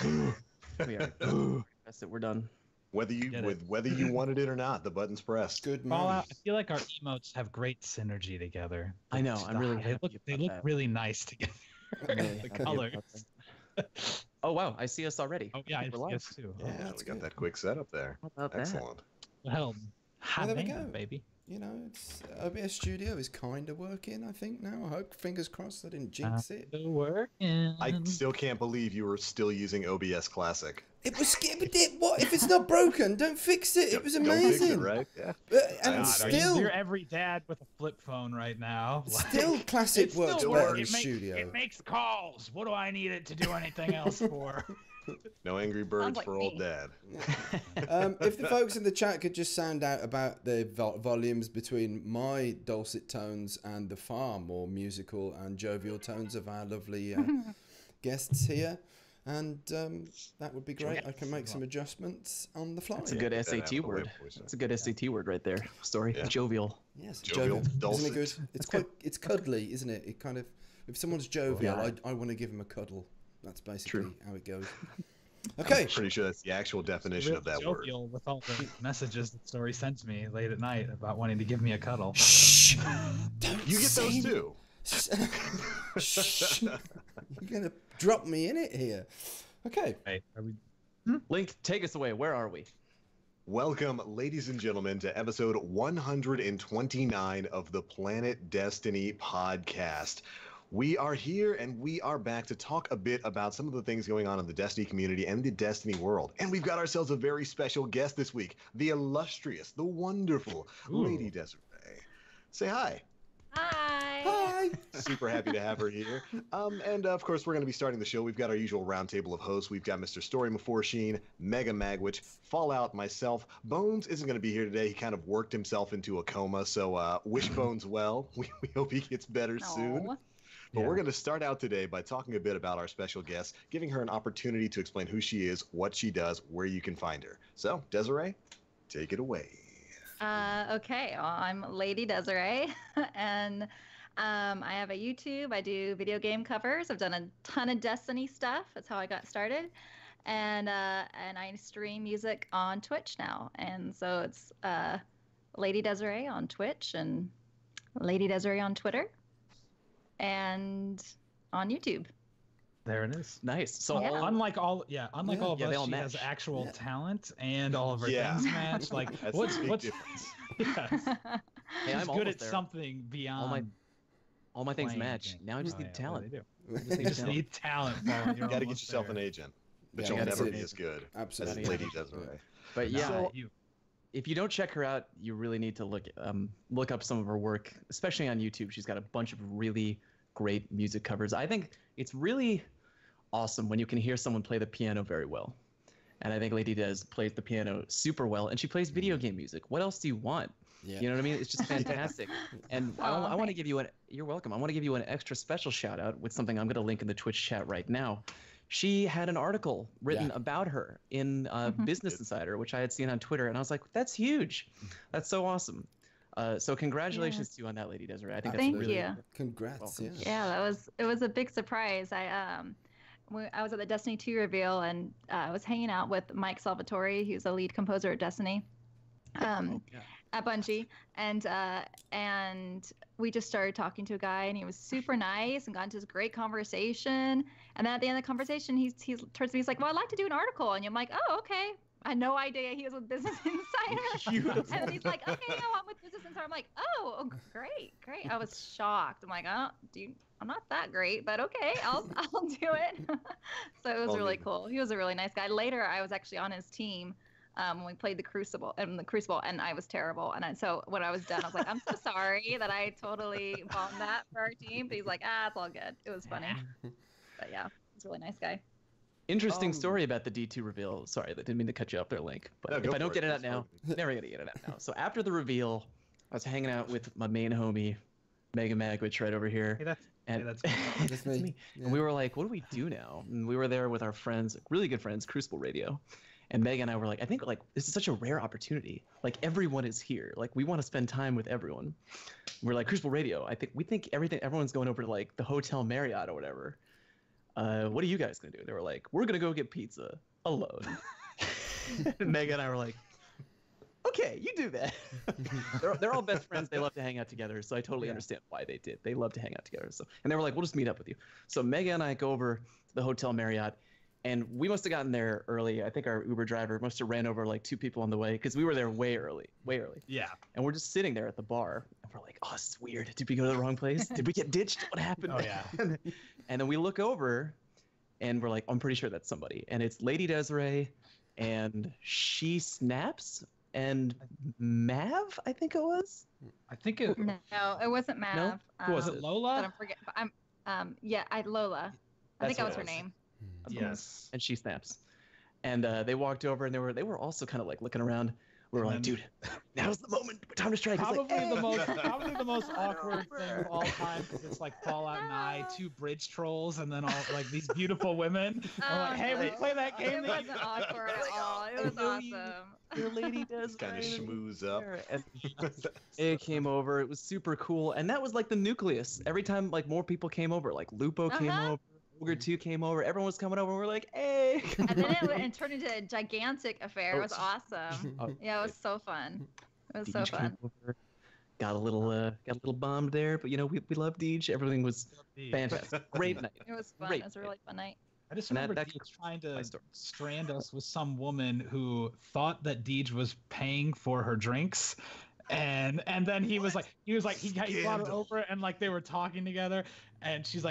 We are. That's it. We're done. Whether you wanted it or not, the button's pressed. Good man. Fallout. I feel like our emotes have great synergy together. I know. I'm really They happy look about that. really nice together. I'm really The happy about colors. that. Oh wow, I see us already. Oh yeah, I We're live. guess too. Yeah, that's we got good. that quick setup there. How about that? Excellent. Well, Well, there we damn, go. baby. You know, it's OBS Studio is kind of working, I think, now. I hope, fingers crossed, I didn't jinx it. Working. I still can't believe you were still using OBS Classic. It was what if it's not broken? Don't fix it. It was Don't fix amazing, it, right? Yeah. And God, still, You're every dad with a flip phone right now. still classic It works still better works. in Studio. It makes calls. What do I need it to do anything else for? No Angry Birds Sounds like for old me. dad. If the folks in the chat could just sound out about the volumes between my dulcet tones and the far more musical and jovial tones of our lovely guests here, and that would be great. I can make some adjustments on the fly. That's a good Get that out of SAT the way word. before we start. That's a good SAT word right there. Story. Yeah. Jovial. Yes, Jovial, Isn't dulcet. it good? It's cuddly, isn't it? It kind of, if someone's jovial, Yeah. I want to give him a cuddle. That's basically True. how it goes. Okay. I'm pretty sure that's the actual definition of that word. Jovial with all the messages that Story sends me late at night about wanting to give me a cuddle. Shh. Don't You get say those too. Shh. You're gonna drop me in it here. Okay. Hey, are we? Link, take us away. Where are we? Welcome, ladies and gentlemen, to episode 129 of the Planet Destiny podcast. We are here and we are back to talk a bit about some of the things going on in the Destiny community and the Destiny world. And we've got ourselves a very special guest this week, the illustrious, the wonderful Lady Desiree. Say hi. Hi. Hi. Super happy to have her here. And of course, we're going to be starting the show. We've got our usual roundtable of hosts. We've got Mr. Story Maforsheen, Mega Magwitch, Fallout, myself. Bones isn't going to be here today. He kind of worked himself into a coma. So wish Bones well. We hope he gets better soon. Aw. But we're going to start out today by talking a bit about our special guest, giving her an opportunity to explain who she is, what she does, where you can find her. So, Desiree, take it away. Okay, well, I'm Lady Desiree, and I have a YouTube. I do video game covers. I've done a ton of Destiny stuff. That's how I got started, and I stream music on Twitch now. And so it's Lady Desiree on Twitch and Lady Desiree on Twitter, and on YouTube. There it is. Nice. So Yeah. Unlike all of Yeah, us, they all she has match. actual Yeah. talent, and all of her Yeah. things match. Like, That's what's the big what's difference. yes. Hey, I'm She's good almost at there. something beyond. all my things playing match. games. Now I just Oh, need yeah, talent. they do. I just You need just talent. need talent. Paul. You're You got to get almost yourself there. an agent. But Yeah, you'll that's never it. be as good Absolutely. as Lady Yeah. Desiree. But No, yeah, not you. if you don't check her out, you really need to look up some of her work, especially on YouTube. She's got a bunch of really great music covers. I think it's really awesome when you can hear someone play the piano very well. And I think Lady Des plays the piano super well, and she plays video game music. What else do you want? Yeah. You know what I mean? It's just fantastic. And I Aw, want to give you you're welcome. I want to give you an extra special shout out with something I'm going to link in the Twitch chat right now. She had an article written about her in Business Insider, which I had seen on Twitter, and I was like, that's huge. That's so awesome. So congratulations to you on that, Lady Desiree. I think that's Thank really you. Congrats. Welcome. Yeah. Yeah, it was a big surprise. I was at the Destiny 2 reveal, and I was hanging out with Mike Salvatore, who's the lead composer at Destiny. yeah. At Bungie, and we just started talking to a guy, and he was super nice and got into this great conversation. And then at the end of the conversation, he's turns to me, he's like, "Well, I'd like to do an article." And I'm like, "Oh, okay." I had no idea he was with Business Insider. And then he's like, "Okay, no, I'm with Business Insider." I'm like, "Oh, great." I was shocked. I'm like, "Oh, I'm not that great, but okay, I'll do it." So it was Well, really dude. cool. He was a really nice guy. Later, I was actually on his team. When we played the Crucible, and I was terrible. And so when I was done, I was like, "I'm so sorry that I totally bombed that for our team." But he's like, "It's all good. It was funny." But yeah, he's a really nice guy. Interesting story about the D2 reveal. Sorry, I didn't mean to cut you off there, Link. But No, if go I don't for get it. it out now, never gonna get it out now. So after the reveal, I was hanging out with my main homie, Mega Magwitch, right over here. Hey, that's And that's That's me. And we were like, what do we do now? And we were there with our friends, really good friends, Crucible Radio. And Meg and I were like, I think like this is such a rare opportunity. Like everyone is here. Like we want to spend time with everyone. We're like Crucible Radio. We think everyone's going over to like the Hotel Marriott or whatever. what are you guys gonna do? They were like, we're gonna go get pizza alone. And Megan and I were like, okay, you do that. they're all best friends. They love to hang out together. So I totally understand why they did. They love to hang out together. So, and they were like, we'll just meet up with you. So Megan and I go over to the Hotel Marriott, and we must have gotten there early. I think our Uber driver must have ran over like 2 people on the way because we were there way early. Yeah. And we're just sitting there at the bar, and we're like, oh, this is weird. Did we go to the wrong place? Did we get ditched? What happened? Oh, yeah. And then we look over, and we're like, I'm pretty sure that's somebody. And it's Lady Desiree, and She Snaps, and Mav, I think it was. I think it. No, it wasn't Mav. No? Who was it? Lola? But I'm forgetting. Lola. I think that was her name. Yes. And She Snaps. And they walked over, and they were also kind of like looking around. We were like, dude, now's the moment. Time to strike. Probably like, the most awkward thing of all time, because it's like Fallout 9, 2 bridge trolls, and then all like these beautiful women. I'm like, hey, we play that game. It wasn't awkward at all. It was awesome. Your Lady Desiree. Kind of schmooze up. And it came over. It was super cool, and that was like the nucleus. Every time like more people came over, like Lupo came over. Ogre 2 came over. Everyone was coming over. And we're like, hey. And then it turned into a gigantic affair. It was awesome. Yeah, it was so fun. It was so Deej fun. came over, got a little bombed there, but you know we love Deej. Everything was fantastic. Great night. It was fun. Great It was a really fun night. I just remember Deej trying to strand us with some woman who thought that Deej was paying for her drinks. And then he brought her over, and like they were talking together, and she's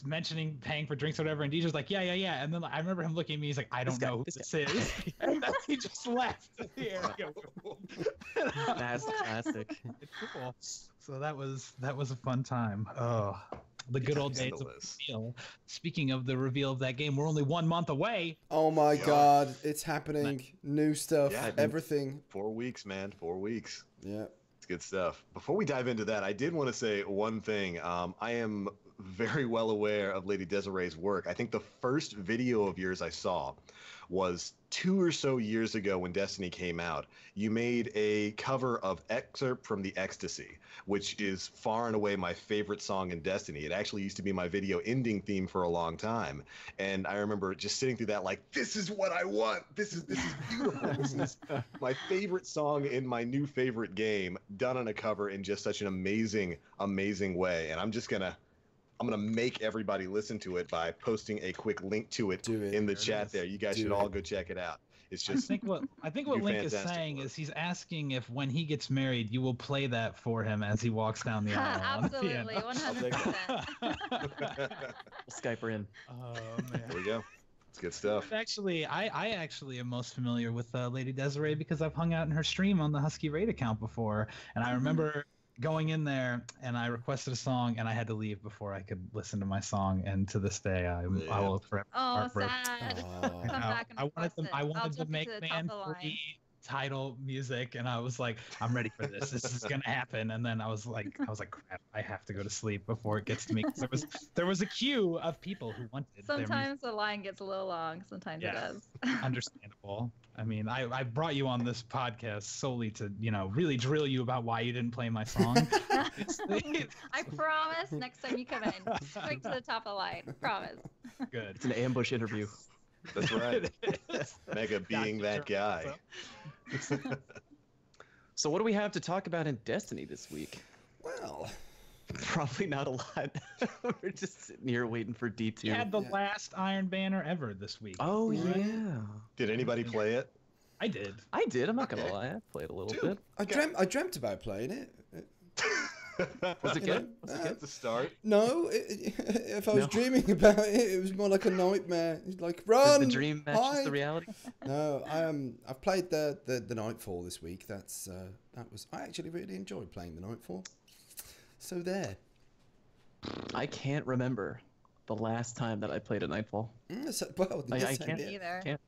mentioning paying for drinks or whatever, and Deej was like, yeah. And then I remember him looking at me, he's like, I don't know who this is. And then he just left. That's classic. It's cool. So that was a fun time. Oh, the good old days of reveal. Speaking of the reveal of that game, we're only 1 month away. Oh my God, it's happening. New stuff, everything. 4 weeks, man. 4 weeks. Yeah. It's good stuff. Before we dive into that, I did want to say one thing. I am very well aware of Lady Desiree's work. I think the first video of yours I saw was 2 or so years ago when Destiny came out. You made a cover of Excerpt from the Ecstasy, which is far and away my favorite song in Destiny. It actually used to be my video ending theme for a long time. And I remember just sitting through that like, this is what I want. This is beautiful. This is my favorite song in my new favorite game, done on a cover in just such an amazing, amazing way. And I'm gonna make everybody listen to it by posting a quick link to it in the chat there. You guys should all go check it out. It's just I think what Link is saying is he's asking if when he gets married, you will play that for him as he walks down the aisle. Absolutely, 100%. We'll Skype her in. Oh man. There we go. It's good stuff. Actually, I actually am most familiar with Lady Desiree because I've hung out in her stream on the Husky Raid account before, and I remember going in there and I requested a song and I had to leave before I could listen to my song, and to this day I will forever. Oh, sad. Come back and I wanted to make man-free title music, and I was like, I'm ready for this. This is gonna happen. And then I was like, crap, I have to go to sleep before it gets to me. There was a queue of people who wanted. Sometimes the line gets a little long. Sometimes it does. Understandable. I mean, I brought you on this podcast solely to, really drill you about why you didn't play my song. I promise next time you come in, straight to the top of the line. Promise. Good. It's an ambush interview. That's right. Mega being that guy. So what do we have to talk about in Destiny this week? Well, probably not a lot. We're just sitting here waiting for D2. You had the last Iron Banner ever this week. Oh, yeah. Did anybody play it? I did. I'm not gonna lie. I played a little bit. I dreamt about playing it. Was it good? Was it good? At the start? No, if I was dreaming about it, it was more like a nightmare. It's like, run! The dream matches the reality? No, I've played the Nightfall this week. I actually really enjoyed playing the Nightfall. So there. I can't remember the last time that I played a Nightfall. I can't either. Can't.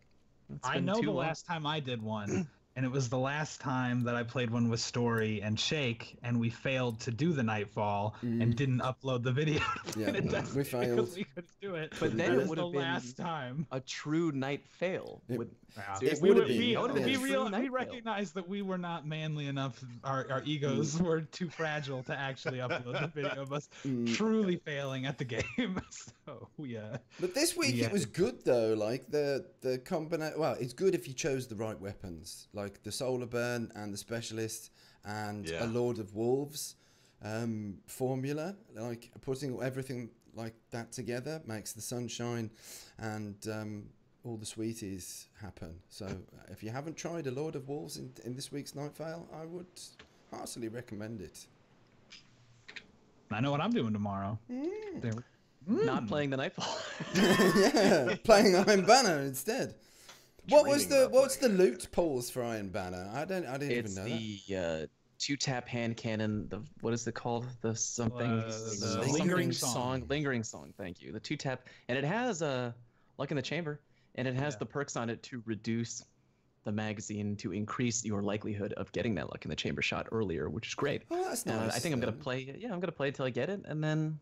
I know the last time I did one, and it was the last time that I played one with Story and Shake, and we failed to do the Nightfall and didn't upload the video. Yeah, we failed. Because we couldn't do it. But then that it is would the have been last time. a true night fail. It would have been. We recognized that we were not manly enough. Our egos were too fragile to actually upload the video of us truly failing at the game. So But this week it was good though. Like the combination. Well, it's good if you chose the right weapons, like the Solar Burn and the Specialist and a Lord of Wolves formula. Like putting everything like that together makes the sunshine and all the sweeties happen. So if you haven't tried a Lord of Wolves in this week's Night Vale, I would heartily recommend it. I know what I'm doing tomorrow. Not playing the Nightfall. Yeah, playing Iron Banner instead. What's the loot pools for Iron Banner? I didn't even know that. It's the 2-tap hand cannon. What is it called? The something the lingering song. Lingering song. Thank you. The 2-tap, and it has Luck in the Chamber, and it has the perks on it to reduce the magazine to increase your likelihood of getting that Luck in the Chamber shot earlier, which is great. Oh, that's nice. I think I'm gonna play. Yeah, I'm gonna play until I get it, and then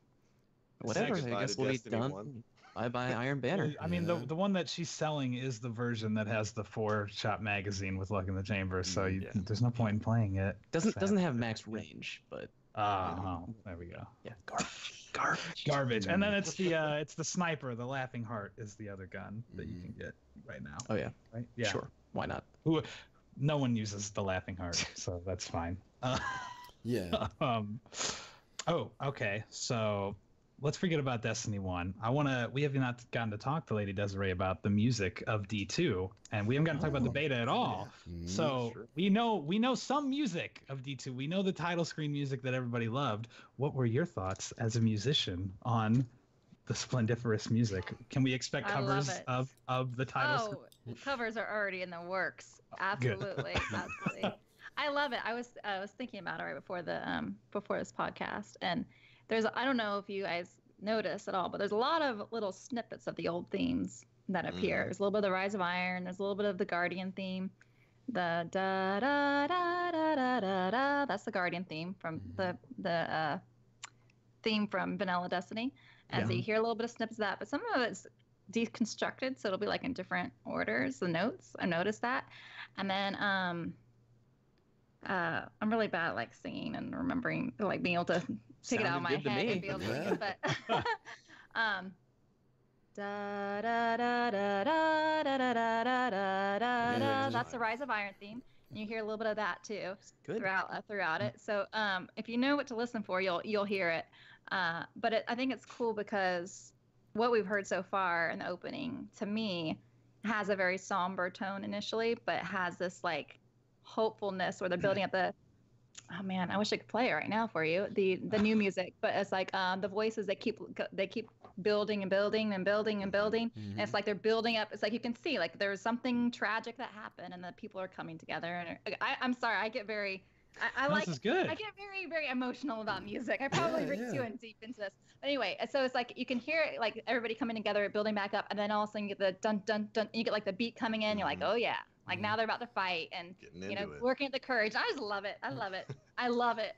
whatever. I guess we'll be done. Bye Iron Banner. I mean, the one that she's selling is the version that has the 4-shot magazine with Luck in the Chamber, so there's no point in playing it. Doesn't have max range, but there we go. Yeah, garbage. And then it's the sniper, the Laughing Heart is the other gun that you can get right now. Oh yeah, right? Yeah, sure. Why not? No one uses the Laughing Heart, so that's fine. Yeah. Oh, okay. So let's forget about Destiny 1. We have not gotten to talk to Lady Desiree about the music of D2, and we haven't gotten to talk about the beta at all. Yeah. So we know some music of D2. We know the title screen music that everybody loved. What were your thoughts as a musician on the splendiferous music? Can we expect covers of the title screen? Covers are already in the works. Absolutely. Absolutely. I love it. I was thinking about it right before this podcast, and I don't know if you guys notice at all, but there's a lot of little snippets of the old themes that appear. There's a little bit of the Rise of Iron. There's a little bit of the Guardian theme. The da da da da da da da. That's the Guardian theme from the theme from Vanilla Destiny. And so you hear a little bit of snippets of that, but some of it's deconstructed, so it'll be like in different orders. The notes, I noticed that, and then I'm really bad at like singing and remembering, like being able to take it out of my head and be able to sing it, but da da da da da da da da da da da. That's the Rise of Iron theme. And you hear a little bit of that too throughout it. So if you know what to listen for, you'll hear it. But I think it's cool because what we've heard so far in the opening, to me, has a very somber tone initially, but has this like hopefulness where they're building up the. Oh man, I wish I could play it right now for you. The new music, but it's like the voices they keep building and building and building and building. And it's like they're building up. It's like you can see like there's something tragic that happened, and the people are coming together. And I'm sorry, I get very. This is good. I get very, very emotional about music. I probably read too deep into this. But anyway, so it's like you can hear it, like everybody coming together, building back up, and then all of a sudden you get the dun dun dun. You get like the beat coming in. You're like, oh yeah, like now they're about to fight, and working at the courage. I just love it. I love it. I love it.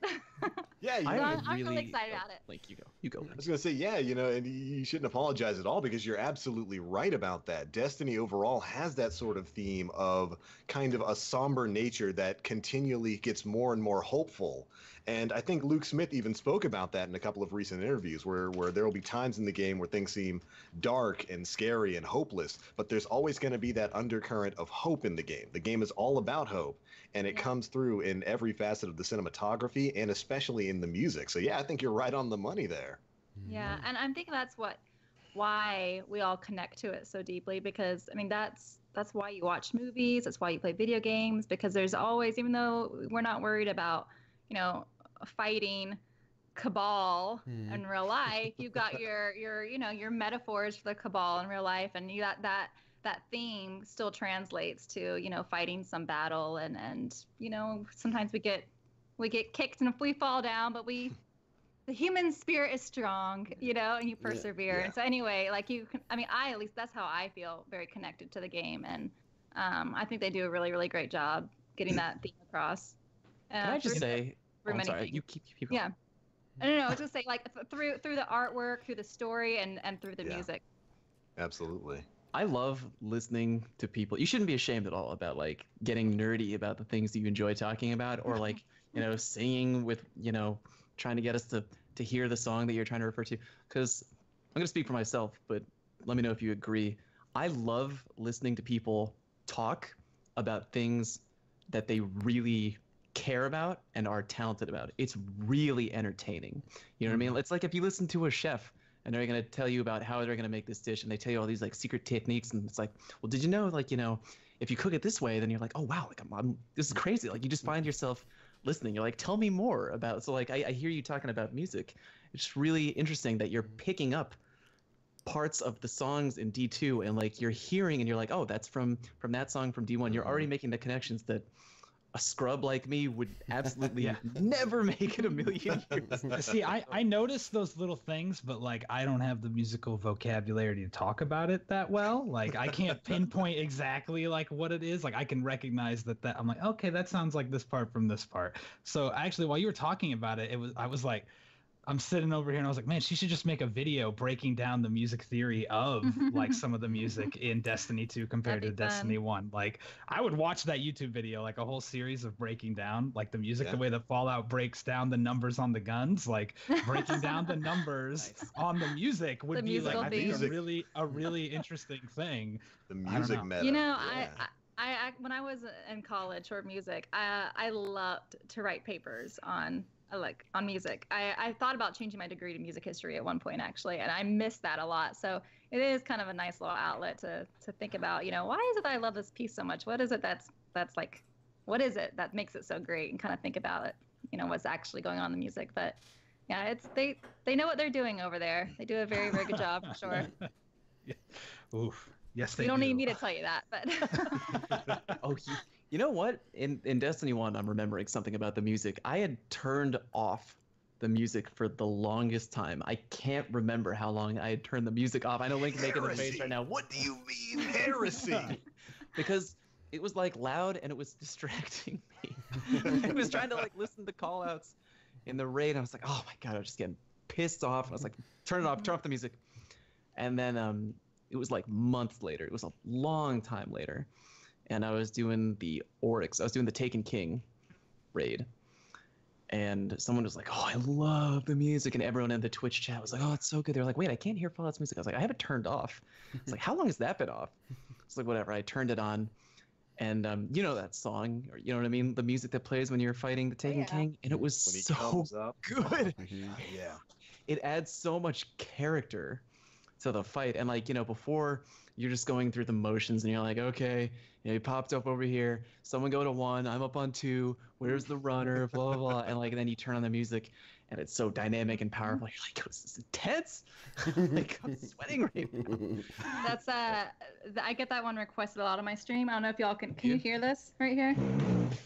Yeah, I'm really excited about it. Like you go. I was gonna say, and you shouldn't apologize at all because you're absolutely right about that. Destiny overall has that sort of theme of kind of a somber nature that continually gets more and more hopeful. And I think Luke Smith even spoke about that in a couple of recent interviews where there will be times in the game where things seem dark and scary and hopeless, but there's always going to be that undercurrent of hope in the game. The game is all about hope, and it comes through in every facet of the cinematography and especially in the music. So yeah, I think you're right on the money there. Yeah, and I'm thinking that's why we all connect to it so deeply, because I mean that's why you watch movies, that's why you play video games, because there's always, even though we're not worried about, fighting cabal in real life, you got your metaphors for the cabal in real life, and you got that theme still translates to fighting some battle, and sometimes we get kicked and if we fall down, but the human spirit is strong, and you persevere. And so anyway, like I at least that's how I feel very connected to the game, and I think they do a really, really great job getting that theme across. Can I just say? through I'm many sorry. things. You keep. Yeah. I don't know. I was just saying, like through the artwork, through the story, and through the music. Absolutely. I love listening to people. You shouldn't be ashamed at all about like getting nerdy about the things that you enjoy talking about, or like singing with trying to get us to hear the song that you're trying to refer to. Because I'm gonna speak for myself, but let me know if you agree. I love listening to people talk about things that they really care about and are talented about. It's really entertaining. You know what I mean? It's like if you listen to a chef and they're going to tell you about how they're going to make this dish and they tell you all these like secret techniques, and it's like, well, did you know, like, if you cook it this way, then you're like, oh wow, like this is crazy. Like you just find yourself listening. You're like, tell me more about. So like I hear you talking about music. It's really interesting that you're picking up parts of the songs in D2 and like you're hearing and you're like, oh, that's from that song from D1. You're already making the connections that a scrub like me would absolutely never make in a million years. See, I notice those little things, but like I don't have the musical vocabulary to talk about it that well. Like I can't pinpoint exactly like what it is. Like I can recognize that I'm like, okay, that sounds like this part from this part. So actually, while you were talking about it, I was like, I'm sitting over here and I was like, man, she should just make a video breaking down the music theory of like some of the music in Destiny 2 compared to Destiny 1. Like I would watch that YouTube video, like a whole series of breaking down like the music, the way that Fallout breaks down the numbers on the guns, like breaking down the numbers on the music would be like I think a really interesting thing. The music meta. I when I was in college for music, I loved to write papers on music. I thought about changing my degree to music history at one point actually, and I missed that a lot. So it is kind of a nice little outlet to think about, why is it that I love this piece so much? What is it that's like, what is it that makes it so great? And kind of think about it, what's actually going on in the music. But yeah, they know what they're doing over there. They do a very, very good job for sure. Oof. Yes, they do. You don't need me to tell you that, but You know what? In Destiny 1, I'm remembering something about the music. I had turned off the music for the longest time. I can't remember how long I had turned the music off. I know Link making the face right now. What do you mean heresy? Because it was like loud and it was distracting me. I was trying to like listen to call outs in the raid. I was like, oh my God, I was just getting pissed off. I was like, turn it off, turn off the music. And then it was like months later. It was a long time later. And I was doing the Oryx. I was doing the Taken King raid. And someone was like, oh, I love the music. And everyone in the Twitch chat was like, oh, it's so good. They're like, wait, I can't hear Fallout's music. I was like, I have it turned off. It's like, how long has that been off? It's like, whatever. I turned it on. And you know that song, or you know what I mean? The music that plays when you're fighting the Taken King. And it was so good. Yeah. It adds so much character to the fight. And like, before you're just going through the motions and you're like, okay, you popped up over here, someone go to 1, I'm up on 2, where's the runner, blah, blah, blah. And like, then you turn on the music and it's so dynamic and powerful. You're like, this is intense. Like, I'm sweating right now. That's, I get that one requested a lot on my stream. I don't know if y'all can you hear this right here?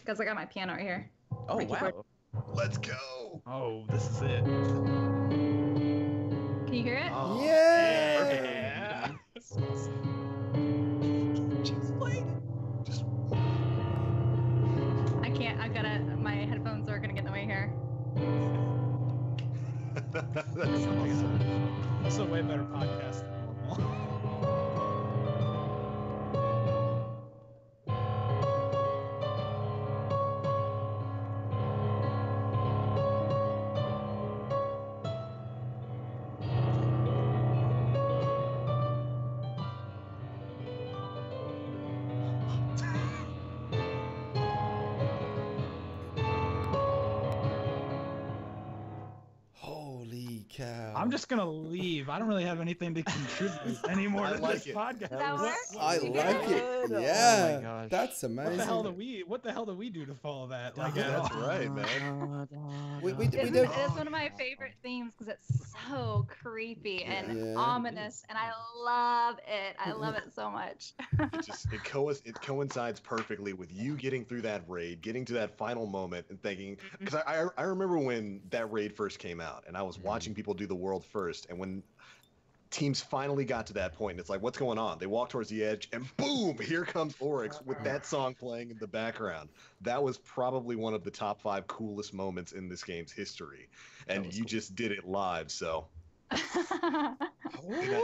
Because I got my piano right here. Oh, wow. Let's go. Oh, this is it. Can you hear it? Oh, yeah. Just play. My headphones are gonna get in the way here. That's awesome. This is a way better podcast than normal. Holy cow. I'm just gonna leave. I don't really have anything to contribute anymore to this podcast. That work? I like it. Oh Yeah. my gosh. That's amazing. What the hell do we do to follow that? Like, That's right, man. We It's don't. one of my favorite themes because it's so creepy and ominous, and I love it. I love it so much. It coincides perfectly with you getting through that raid, getting to that final moment, and thinking. Because I remember when that raid first came out, and I was watching people do the world first, and when teams finally got to that point. It's like, what's going on? They walk towards the edge, and boom, here comes Oryx with that song playing in the background. That was probably one of the top 5 coolest moments in this game's history, and you just did it live, so 10 out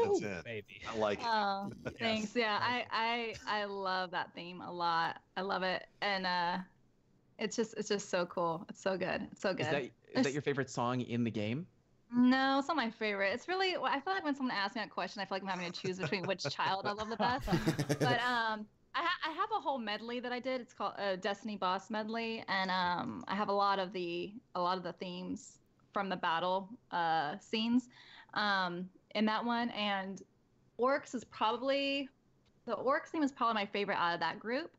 of 10. Baby. I like it. Oh, thanks. Yeah, I love that theme a lot. I love it, and it's just so cool. It's so good. It's so good. Is that your favorite song in the game? No, it's not my favorite. It's really, I feel like when someone asks me that question, I feel like I'm having to choose between which child I love the best. But I have a whole medley that I did. It's called Destiny Boss Medley, and I have a lot of the themes from the battle scenes in that one. And Orcs is probably the Orcs theme is probably my favorite out of that group.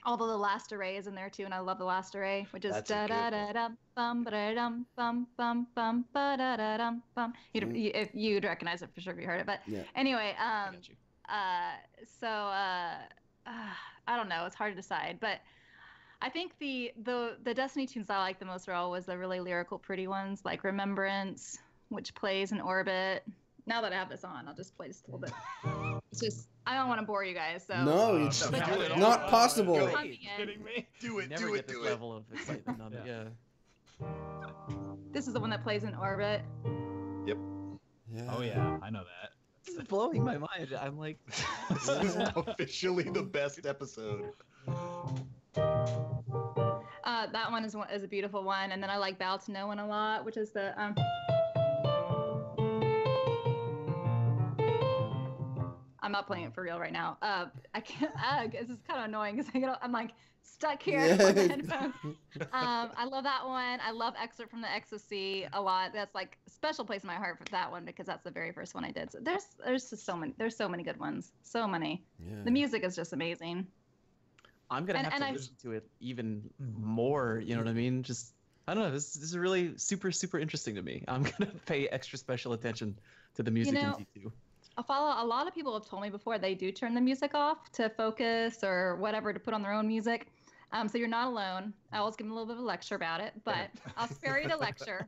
Although the last array is in there too, and I love the last array, which is da da da dum bum ba dum bum bum bum ba da da dum bum. If you'd recognize it for sure if you heard it, but anyway, I don't know, it's hard to decide, but I think the Destiny tunes I like the most are always the really lyrical, pretty ones, like Remembrance, which plays in Orbit. Now that I have this on, I'll just play just a little bit. It's just, I don't want to bore you guys. So no, it's not possible. Are you kidding me? Do it, Never do get it, this do it. level of excitement on it. Yeah. This is the one that plays in Orbit. Yep. Yeah. Oh yeah, I know that. This is blowing my mind. I'm like, This is officially the best episode. That one is a beautiful one, and then I like Bow to No One a lot, which is the I'm not playing it for real right now. I can't. This is kind of annoying because I'm like stuck here with the headphones. I love that one. I love Excerpt from the XOC a lot. That's like a special place in my heart for that one because that's the very first one I did. So there's just so many. There's so many good ones. So many. Yeah. The music is just amazing. I'm gonna have to listen to it even more. You know what I mean? Just I don't know. This is really super interesting to me. I'm gonna pay extra special attention to the music in D2. A lot of people have told me before they do turn the music off to focus or whatever to put on their own music. So you're not alone. I always give them a little bit of a lecture about it, but I'll spare you the lecture.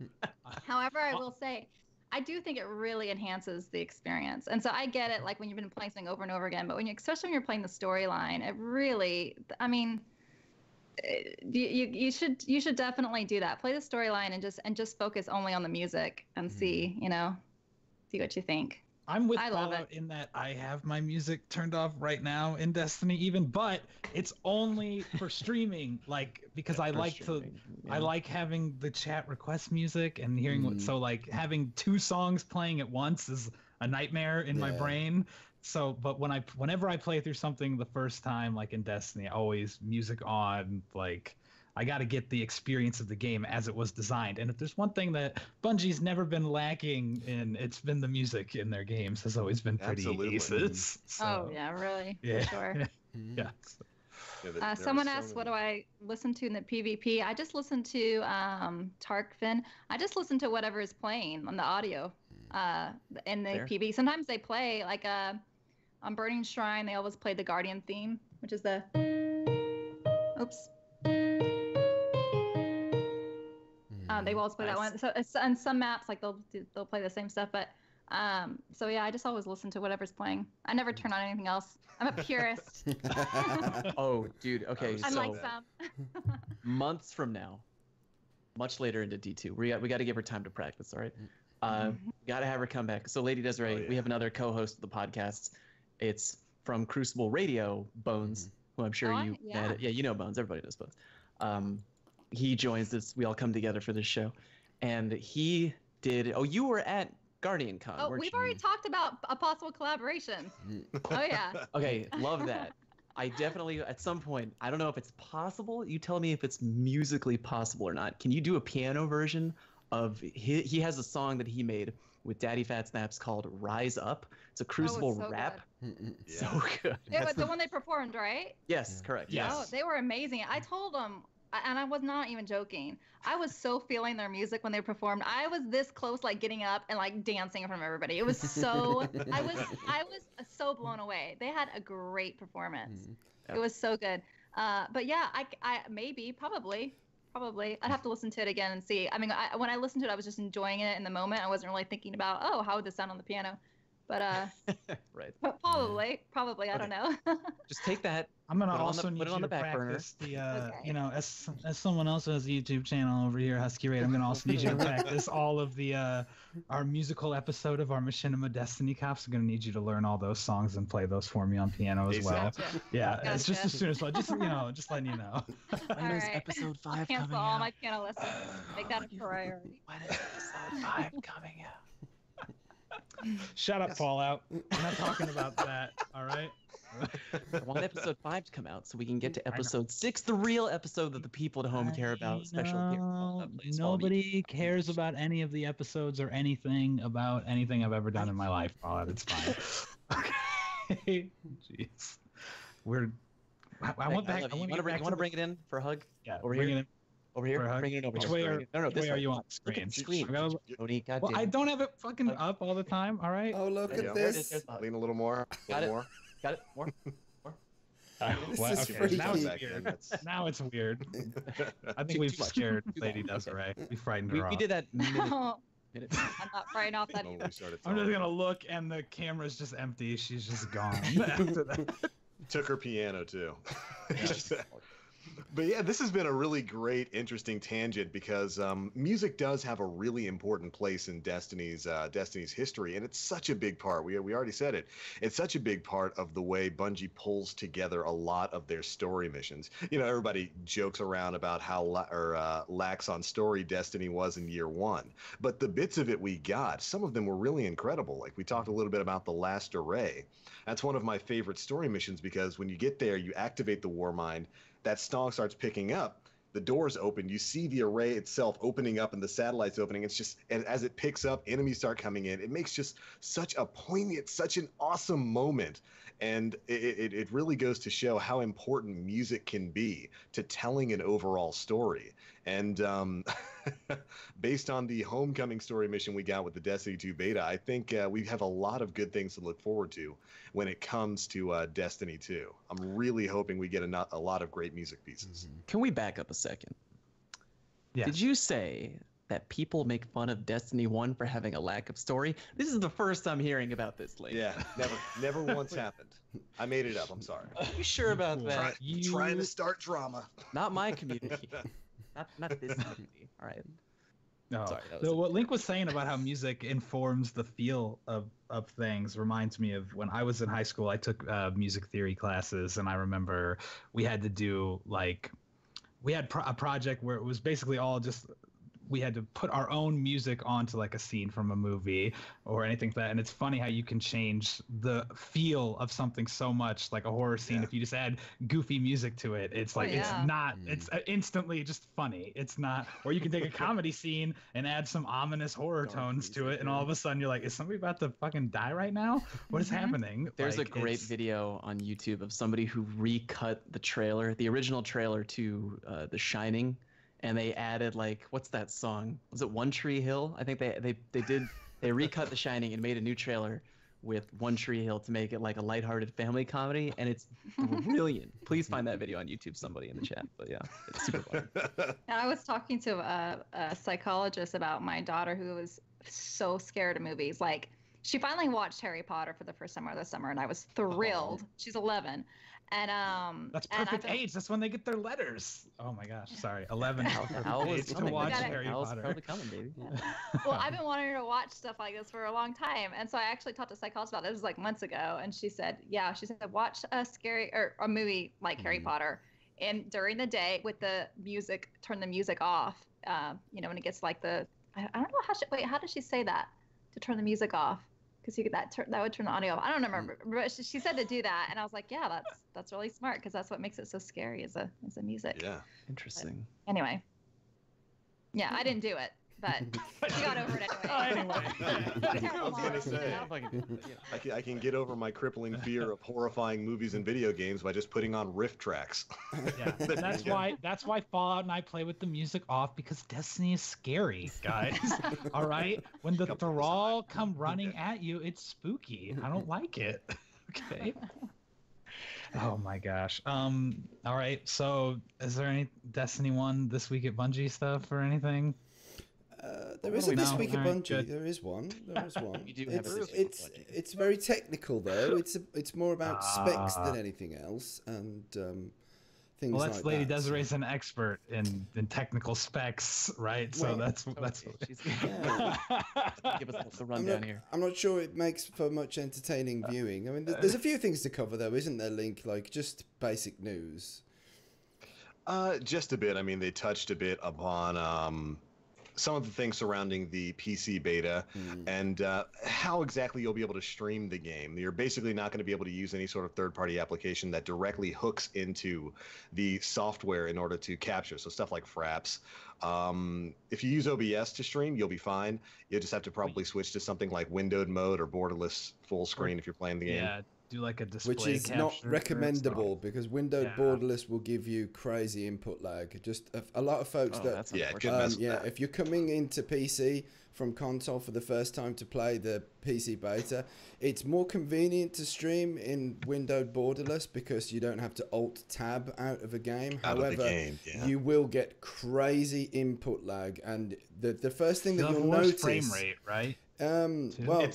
However, I will say, I do think it really enhances the experience. And so I get it, like when you've been playing something over and over again, but especially when you're playing the storyline, it really, I mean, you should definitely do that. Play the storyline and just focus only on the music and see what you think. I'm with I love Fallout it. in that I have my music turned off right now in Destiny even, but it's only for streaming, like because I like having the chat request music and hearing what, so like having 2 songs playing at once is a nightmare in my brain. So, but whenever I play through something the first time, like in Destiny, always music on, like I got to get the experience of the game as it was designed. And if there's one thing that Bungie's never been lacking in, it's been the music in their games has always been pretty aces. So, Oh yeah, really? yeah. For sure. Yeah. Someone asked, what do I listen to in the PvP? I just listen to Tarkfin. I just listen to whatever is playing on the audio in the PvP. Sometimes they play, like on Burning Shrine, they always play the Guardian theme, which is the... Oops. They always play that one. So on some maps, like they'll play the same stuff. But so yeah, I just always listen to whatever's playing. I never turn on anything else. I'm a purist. Oh, dude. Okay, Unlike so some. months from now, much later into D2, we got to give her time to practice. All right. Got to have her come back. So, Lady Desiree, we have another co-host of the podcast. It's from Crucible Radio, Bones, who I'm sure you know Bones. Everybody knows Bones. He joins us. We all come together for this show, and he did. Oh, you were at Guardian Con. Oh, we've already talked about a possible collaboration. Oh yeah. Okay, love that. I definitely, at some point, I don't know if it's possible. You tell me if it's musically possible or not. Can you do a piano version of he has a song that he made with Daddy Fat Snaps called "Rise Up." It's a Crucible rap. So good. Yeah, but the one they performed, right? Yes, correct. Yes. Oh, they were amazing. I told them, and I was not even joking. I was so feeling their music when they performed. I was this close, like getting up and like dancing from everybody. It was so. I was so blown away. They had a great performance. It was so good. But yeah, I maybe probably. Probably. I'd have to listen to it again and see. I mean, when I listened to it, I was just enjoying it in the moment. I wasn't really thinking about, oh, how would this sound on the piano? But right. But probably. I don't know. Just take that. I'm gonna Put it on also the- need put it you on to the back burner. practice the, Okay. you know, as someone else who has a YouTube channel over here, Husky Raid, I'm gonna also need you to practice all of the our musical episode of our Machinima Destiny Cops. I'm gonna need you to learn all those songs and play those for me on piano as well. ASAP. Yeah, it's just Gotcha. as soon as well. Just you know, just letting you know. When is right. episode 5 I'll cancel coming all out? my piano lessons. Make that a priority. When is episode 5 coming out? Shut up, Yes. Fallout. We're not talking about that. All right. I want episode 5 to come out so we can get to episode 6, the real episode that the people at home care about. Special appearance. Nobody cares about any of the episodes or anything about anything I've ever done in my life. Fallout, it's fine. Okay. Jeez. I want back. You want to bring it in for a hug? Yeah. over bring here? it in. Over here? For a hug? Bring it over Which here. way are, No, which this way are way. you on? Look at the screen. I gotta- Tony, Well, goddamn. I don't have it fucking up all the time. All right. Oh, look There you at go. There it is, this. there's the hug. Lean a little more. A Got little it. more. Got it? More? This Well, is okay, freaky. now it's Back in, weird. that's- Now it's weird. I think Too we've much. scared Too Lady long. Desiree. We frightened We her off. did that minute. I'm minute. not frightened off that When either. we started I'm just talking. gonna look, and the camera's just empty. She's just gone. After that. Took her piano too. But yeah, this has been a really great, interesting tangent because music does have a really important place in Destiny's history, and it's such a big part. We already said it. It's such a big part of the way Bungie pulls together a lot of their story missions. You know, everybody jokes around about how lax on story Destiny was in year 1, but the bits of it we got, some of them were really incredible. Like we talked a little bit about the Last Array. That's one of my favorite story missions because when you get there, you activate the Warmind. That song starts picking up, the doors open, you see the array itself opening up and the satellites opening. It's just, and as it picks up, enemies start coming in. It makes just such a poignant, such an awesome moment. And it really goes to show how important music can be to telling an overall story. And based on the Homecoming story mission we got with the Destiny 2 beta, I think we have a lot of good things to look forward to when it comes to Destiny 2. I'm really hoping we get a lot of great music pieces. Can we back up a second? Yeah. Did you say that people make fun of Destiny 1 for having a lack of story? This is the first I'm hearing about this lately. Yeah, never once happened. I made it up. I'm sorry. Are you sure about that? Trying to start drama. Not my community. not this community. All right. No. Sorry, that was So what Link was saying about how music informs the feel of things reminds me of when I was in high school. I took music theory classes, and I remember we had to do a project where it was basically all just we had to put our own music onto like a scene from a movie or anything like that. And it's funny how you can change the feel of something so much, like a horror scene. Yeah. If you just add goofy music to it, it's like, yeah. it's not, it's instantly just funny. It's not, or you can take a comedy scene and add some ominous horror tones to it. And all of a sudden you're like, is somebody about to fucking die right now? What is happening? There's Like, a great it's- video on YouTube of somebody who recut the original trailer to The Shining, and they added like, what's that song? Was it One Tree Hill? I think they recut The Shining and made a new trailer with One Tree Hill to make it like a lighthearted family comedy, and it's brilliant. Please find that video on YouTube, somebody in the chat. But yeah, it's super fun. And I was talking to a psychologist about my daughter who was so scared of movies. Like, she finally watched Harry Potter for the first time this summer, and I was thrilled. She's 11. And That's and perfect I've been- age. That's when they get their letters. Oh my gosh, sorry, 11. is perfect Owl age is to coming. watch Gotta- Harry Owl's Potter. probably coming, baby. Well, I've been wanting her to watch stuff like this for a long time, and so I actually talked to a psychologist about this. This was like months ago, and she said, watch a scary or a movie like Harry Potter, and during the day with the music, turn the music off. When it gets like I don't know how did she say that to turn the music off? Because that would turn the audio off. I don't remember, but she said to do that, and I was like, yeah, that's really smart because that's what makes it so scary is the music. Yeah. Interesting. Anyway, yeah, I didn't do it, but she got over it anyway. I was gonna say, I can get over my crippling fear of horrifying movies and video games by just putting on riff tracks. Yeah, that's why Fallout and I play with the music off, because Destiny is scary, guys. All right, when the Thrall come running at you, it's spooky. I don't like it. Okay. Oh my gosh. All right. So, is there any Destiny 1 this week at Bungie stuff or anything? There What is do a we this know? week at All right, Bungie. good. There is one. There is one. We do have a It's this week it's at Bungie. it's very technical though. It's more about specs Ah. than anything else, and things Well, that's like Lady that. Desiree's an expert in technical specs, right? So Well, that's Totally. She's Yeah. give us the I'm rundown not, here. I'm not sure it makes for much entertaining viewing. I mean, there's a few things to cover though, isn't there, Link? Like just basic news. Just a bit. I mean, they touched a bit upon some of the things surrounding the PC beta and how exactly you'll be able to stream the game. You're basically not going to be able to use any sort of third-party application that directly hooks into the software in order to capture. So stuff like Fraps. If you use OBS to stream, you'll be fine. You'll just have to probably switch to something like windowed mode or borderless full screen if you're playing the game. Yeah, do like a display Which is not capture recommendable because windowed Yeah. borderless will give you crazy input lag. Just a lot of folks Oh, that that's Yeah, it could unfortunate. mess with yeah, that. if you're coming into PC from console for the first time to play the PC beta, it's more convenient to stream in windowed borderless because you don't have to alt tab out of a game. Out of the However, game, yeah. you will get crazy input lag, and the first thing that Still have you'll worse notice, frame rate, right? well,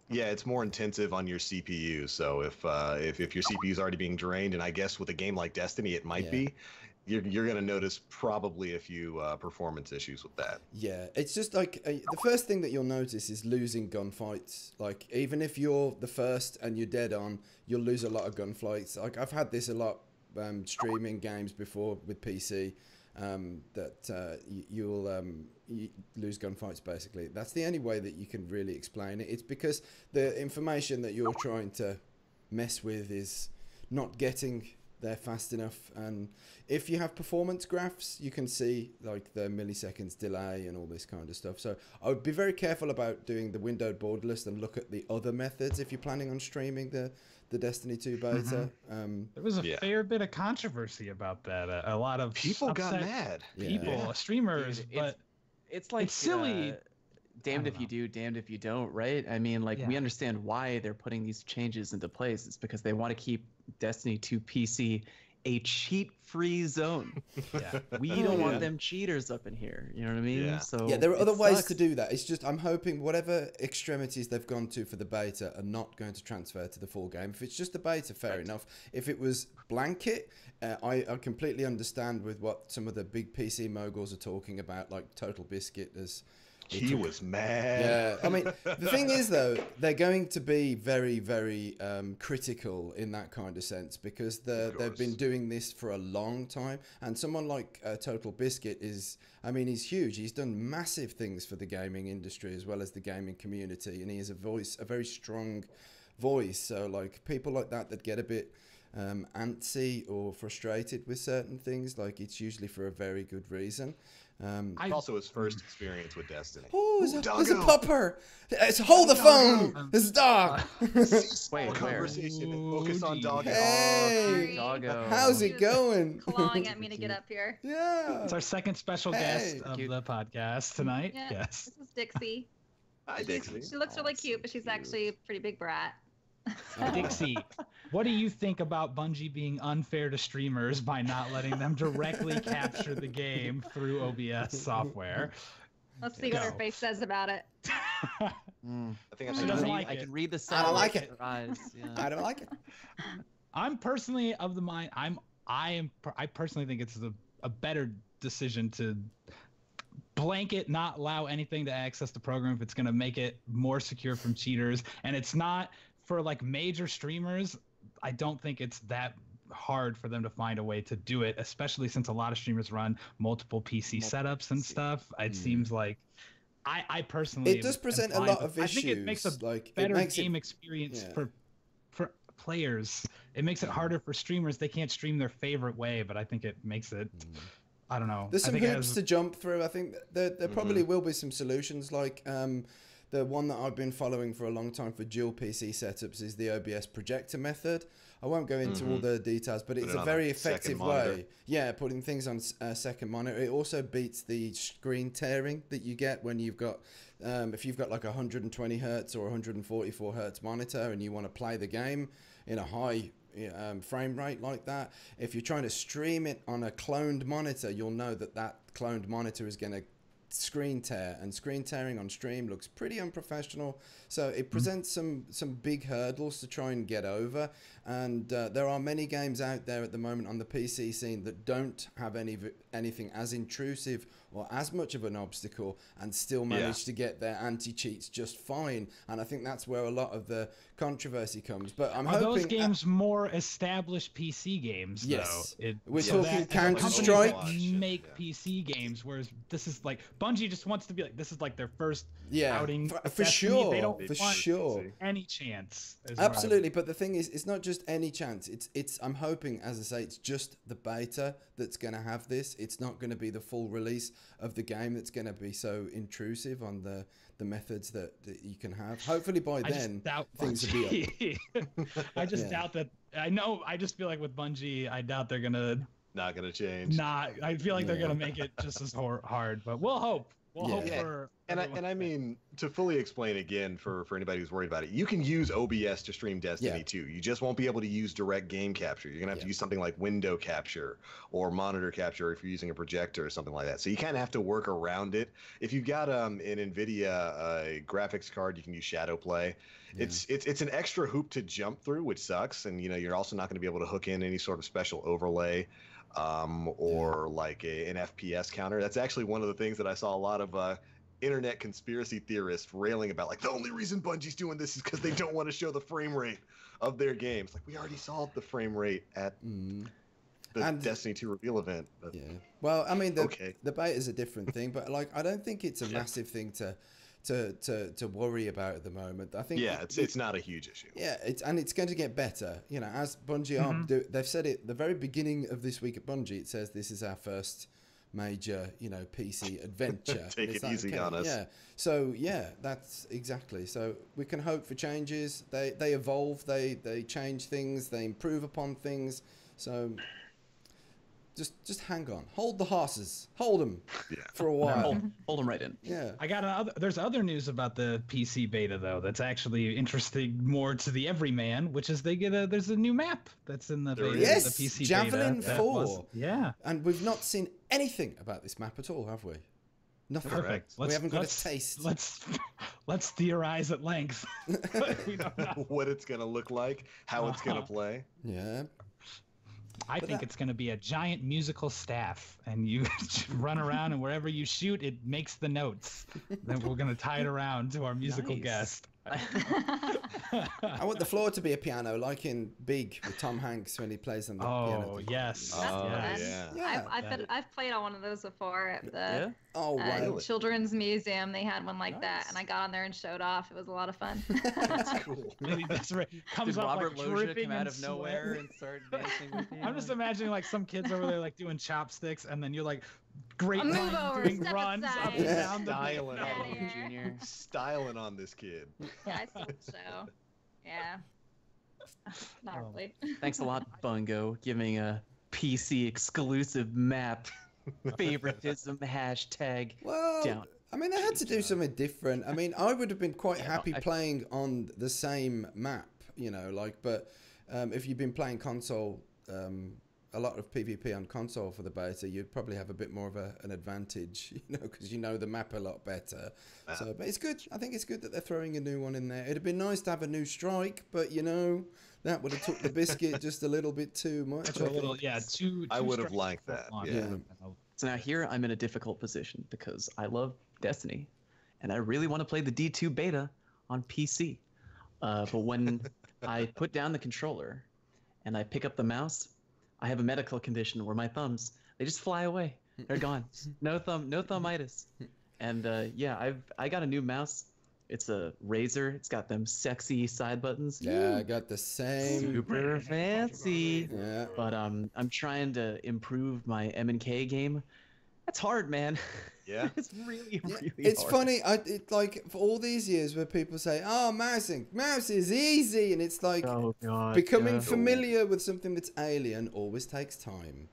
It's more intensive on your CPU. So if your CPU is already being drained, and I guess with a game like Destiny, it might Yeah. be, you're going to notice probably a few performance issues with that. yeah, it's just like the first thing that you'll notice is losing gunfights. Like even if you're the first and you're dead on, you'll lose a lot of gunfights. Like I've had this a lot streaming games before with PC. You lose gunfights basically. That's the only way that you can really explain it. It's because the information that you're trying to mess with is not getting there fast enough, and if you have performance graphs you can see like the milliseconds delay and all this kind of stuff. So I would be very careful about doing the windowed borderless and look at the other methods if you're planning on streaming the Destiny 2 beta. There was a Yeah. fair bit of controversy about that. A lot of People got upset mad. people, Yeah. streamers, Dude, but It's like it's silly. Damned don't if you do, damned if you don't, right? I mean, like we Yeah. understand why they're putting these changes into place. It's because they want to keep Destiny 2 PC a cheat-free zone. yeah. We don't want them cheaters up in here. You know what I mean? Yeah. So Yeah, there are it other ways sucks. to do that. It's just I'm hoping whatever extremities they've gone to for the beta are not going to transfer to the full game. If it's just a beta, fair enough. If it was blanket, I completely understand with what some of the big PC moguls are talking about, like Total Biscuit as He was mad. yeah, I mean, the thing is, though, they're going to be very, very critical in that kind of sense because they've been doing this for a long time. And someone like Total Biscuit is, I mean, he's huge. He's done massive things for the gaming industry as well as the gaming community. And he has a very strong voice. So, like, people like that get a bit antsy or frustrated with certain things, like, it's usually for a very good reason. It's also his first experience with Destiny. Oh, there's a Doggo. pupper! Hold the phone! There's a dog! Wait, where? conversation. Focus on Doggo. Hey! Doggo. How's it going? Clawing at me to get up here. Yeah. It's our second special Hey. guest of Cute. the podcast tonight. Yeah. Yes. This is Dixie. Hi, Dixie. She looks really cute, but she's actually a pretty big brat. Dixie, what do you think about Bungie being unfair to streamers by not letting them directly capture the game through OBS software? Let's see what her Go. face says about it. I think I She said doesn't that. like I it. can read the I sound don't like in it. her eyes. Yeah. I don't like it. I'm personally of the mind. I personally think it's a better decision to blanket not allow anything to access the program if it's going to make it more secure from cheaters. And it's not for like major streamers. I don't think it's that hard for them to find a way to do it, especially since a lot of streamers run multiple PC setups and stuff. It seems like I personally It does present a lot of I issues. think it makes a like, better it makes game it, experience yeah. for players. It makes it harder for streamers. They can't stream their favorite way, but I think it makes it I don't know. There's I some think it hoops has- to jump through. I think there probably will be some solutions. Like the one that I've been following for a long time for dual PC setups is the OBS projector method. I won't go into all the details, but it's it a on very a second effective monitor. way. Yeah, putting things on a second monitor. It also beats the screen tearing that you get when you've got, if you've got like a 120 hertz or 144 hertz monitor and you want to play the game in a high frame rate like that. If you're trying to stream it on a cloned monitor, you'll know that that cloned monitor is going to screen tear, and screen tearing on stream looks pretty unprofessional. So it presents some big hurdles to try and get over, and there are many games out there at the moment on the PC scene that don't have anything as intrusive or as much of an obstacle and still manage to get their anti-cheats just fine. And I think that's where a lot of the controversy comes. But I'm hoping those games more established PC games. Yes, though? we're talking Counter-Strike. Make PC games, whereas this is like Bungie just wants to be like, this is like their first outing for sure. They don't want any chance. Absolutely, but the thing is, it's not just any chance. It's I'm hoping, as I say, it's just the beta that's going to have this. It's not going to be the full release of the game that's going to be so intrusive on the methods that you can have. Hopefully by then things will be up. I just doubt that. I just feel like with Bungie, I doubt they're not gonna change. I feel like they're gonna make it just as hard, but we'll hope. We'll hope for. And I mean, to fully explain again for anybody who's worried about it, you can use OBS to stream Destiny 2. You just won't be able to use direct game capture. You're gonna have to use something like window capture or monitor capture if you're using a projector or something like that. So you kind of have to work around it. If you've got an NVIDIA graphics card, you can use Shadow Play. Yeah. It's an extra hoop to jump through, which sucks. And you're also not going to be able to hook in any sort of special overlay. Or like an FPS counter. That's actually one of the things that I saw a lot of internet conspiracy theorists railing about. Like, the only reason Bungie's doing this is because they don't want to show the frame rate of their games. Like, we already saw the frame rate at the Destiny 2 reveal event. But, well, I mean, the beta is a different thing, but like, I don't think it's a massive thing to worry about at the moment. I think it's not a huge issue. Yeah, it's going to get better. As Bungie they've said it the very beginning of this week at Bungie. It says this is our first major PC adventure. Take it easy on us. Yeah. So that's exactly. So we can hope for changes. They evolve. They change things. They improve upon things. So. Just hang on. Hold the horses. Hold them for a while. Hold them right in. Yeah. There's other news about the PC beta though that's actually interesting more to the everyman, which is there's a new map that's in the beta. Yes, the PC Javelin beta 4. And we've not seen anything about this map at all, have we? Nothing. Correct. We haven't got a taste. Let's theorize at length. We don't know what it's gonna look like, how it's gonna play. Yeah. I think it's going to be a giant musical staff, and you run around, and wherever you shoot, it makes the notes. Then we're going to tie it around to our musical guest. I want the floor to be a piano, like in Big with Tom Hanks when he plays on the piano. Oh, yes. I've played on one of those before at the Children's Museum. They had one like that, and I got on there and showed off. It was a lot of fun. That's cool. That's right. Did Robert Loggia come out of nowhere and start dancing with you? I'm just imagining like some kids over there like doing chopsticks, and then you're like doing runs up and down styling on him, Junior. Styling on this kid. Yeah, I think so. Yeah. Not really. Thanks a lot, Bungo, giving a PC exclusive map favoritism hashtag down. I mean, they had to do something different. I mean, I would have been quite happy playing on the same map, but if you've been playing console, a lot of PvP on console for the beta, you'd probably have a bit more of an advantage, because you know the map a lot better. So, but it's good. I think it's good that they're throwing a new one in there. It'd have been nice to have a new strike, but that would have took the biscuit just a little bit too much. I would have liked that. Yeah. So now here I'm in a difficult position because I love Destiny, and I really want to play the D2 beta on PC. But when I put down the controller and I pick up the mouse, I have a medical condition where my thumbs, they just fly away. They're gone. No thumbitis. And I got a new mouse. It's a Razer. It's got them sexy side buttons. Yeah, I got the same. Super fancy. Yeah. But I'm trying to improve my M&K game. That's hard, man. Yeah. It's really it's hard. funny. Like for all these years where people say, "Oh, mouse is easy," and it's like becoming familiar with something that's alien always takes time.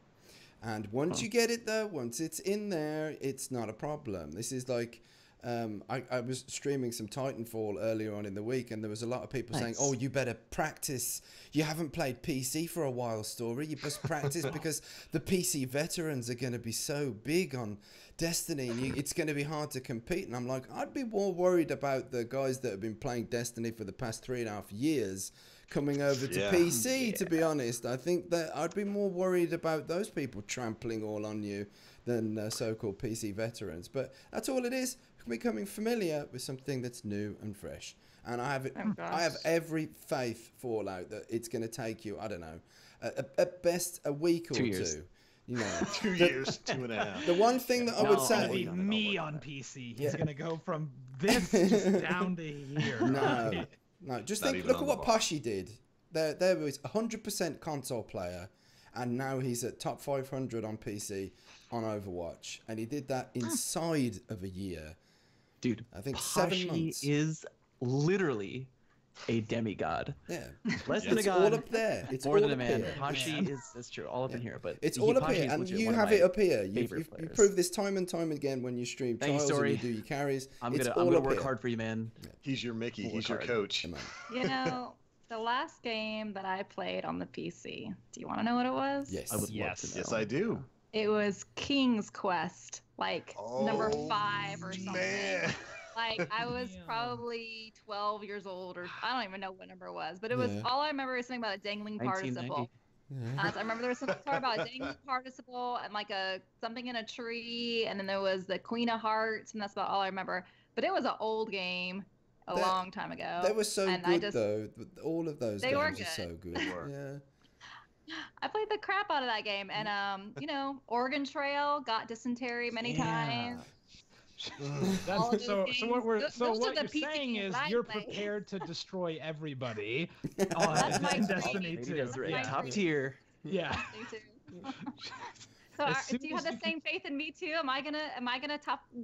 And once you get it though, once it's in there, it's not a problem. This is like I was streaming some Titanfall earlier on in the week, and there was a lot of people saying, "Oh, you better practice. You haven't played PC for a while, Story. You must practice because the PC veterans are going to be so big on Destiny, and it's going to be hard to compete." And I'm like, I'd be more worried about the guys that have been playing Destiny for the past 3.5 years coming over to PC, to be honest. I think that I'd be more worried about those people trampling all on you than so-called PC veterans. But that's all it is, becoming familiar with something that's new and fresh. And I have every faith, Fallout, that it's going to take you, I don't know, at best a week or 2 years. 2. You know, 2 years, 2.5. the one thing that I would say, It's gonna be me on PC. He's gonna go from this just down to here. No, just Not think, even look on at the what bar. Pashi did. There was 100% console player, and now he's at top 500 on PC on Overwatch, and he did that inside of a year. Dude, I think 7 months. is literally a demigod. Yeah, Less than a it's god. all up there. It's More all than a up man. here. Pashi is, that's true, all up in here. But It's all up Pashi here, is and legit you one of have my it up here. You favorite players. proved this time and time again when you stream Thank you, trials and Story. you do your carries. I'm It's gonna all up work here. hard for you, man. He's your Mickey. Work He's your hard. coach. Come on. You know, the last game that I played on the PC. Do you want to know what it was? Yes. I would love Yes. to know. Yes, I do. It was King's Quest, like number Oh, 5 or something. man. Like I was Damn. probably 12 years old, or I don't even know what number it was, but it was Yeah. all I remember is something about a dangling 1990. participle. Yeah. So I remember there was something about a dangling participle and like something in a tree, and then there was the Queen of Hearts, and that's about all I remember. But it was an old game, a That- long time ago. They were so and I good just- though. All of those They games were are good. so good. They were. Yeah. I played the crap out of that game, and you know, Oregon Trail, got dysentery many times. All of So those what we're games. so Those are what the you're PC saying games is I you're play. prepared to destroy everybody That's my in dream. Destiny Maybe 2. Desiree, Yeah. top tier. Yeah. Me too. So As soon do you as have the you same faith in me too? Am I gonna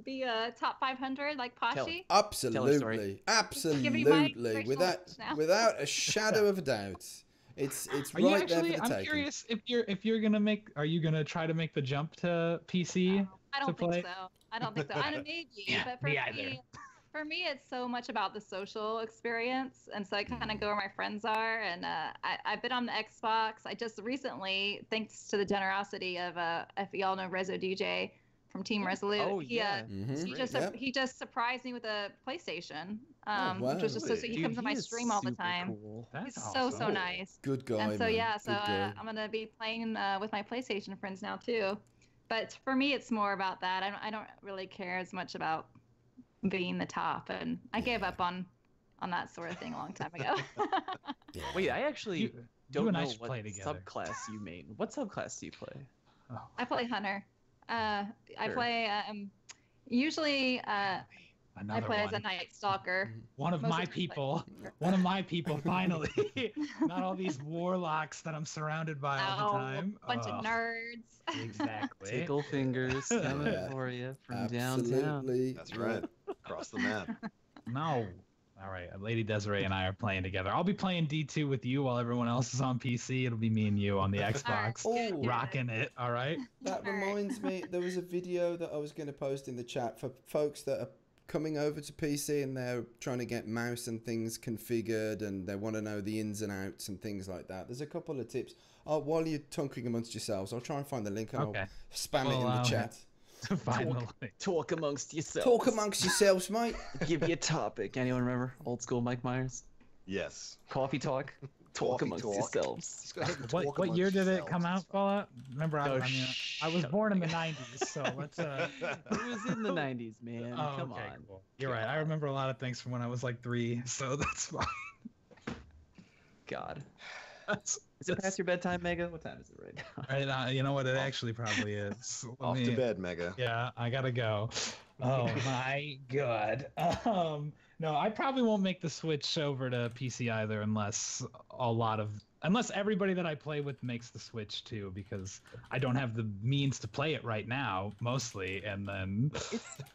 be a top 500 like Tell Pashi? Tell her story. Giving Absolutely, you my absolutely, inspirational speech now. without a shadow of a doubt. It's Are you right there actually? for the I'm taking. curious if you're gonna make. Are you gonna try to make the jump to PC? I to don't play? think so. I don't think so. I don't maybe, Yeah, but for me either. for me, it's so much about the social experience, and so I kind of go where my friends are. And I've been on the Xbox. I just recently, thanks to the generosity of if y'all know Rezo DJ from Team Resolute, Oh, he yeah. Mhm. he just surprised me with a PlayStation, Oh, which was just so he Dude, comes on my he is stream all the super time. cool. That's It's so awesome. nice. Good guy, And so man. yeah, so Good guy. I'm gonna be playing with my PlayStation friends now too. But for me, it's more about that. I don't really care as much about being the top, and I gave up on that sort of thing a long time ago. Yeah. Wait, I actually You don't and I know should what play together. subclass you main. What subclass do you play? Oh. I play Hunter. I Sure. play usually I Another play as one. a Night Stalker. One of most my of the time. people. One of my people. Finally, not all these warlocks that I'm surrounded by all the Oh, time. bunch Oh, of nerds. Exactly. Tickle fingers coming Yeah. for you from downtown. Absolutely. That's right. Across the map. No. All right, Lady Desiree and I are playing together. I'll be playing D2 with you while everyone else is on PC. It'll be me and you on the Xbox, Oh, rocking it. All right. That All right. reminds me, there was a video that I was going to post in the chat for folks that are coming over to PC and they're trying to get mouse and things configured and they want to know the ins and outs and things like that. There's a couple of tips. While you're talking amongst yourselves, I'll try and find the link and Okay. I'll spam it Well, in the chat. Finally. Talk amongst yourselves. Talk amongst yourselves, mate. Give you a topic. Anyone remember old school Mike Myers? Yes. Coffee talk. Talk Coffee amongst talk. yourselves. Just go ahead and talk What year amongst did it yourselves. come out, Fallout? Remember, I Oh, mean, I was shut born in the up. 90s, so let's. It was in the 90s, man. Oh, Come okay, on. cool. You're right. I remember a lot of things from when I was like 3, so that's fine. God. That's, Is it past your bedtime, Mega? What time is it right now? right, you know what? It actually probably is. Let Off to me- bed, Mega. Yeah, I gotta go. Oh my god. No, I probably won't make the switch over to PC either unless everybody that I play with makes the switch too, because I don't have the means to play it right now, mostly, and then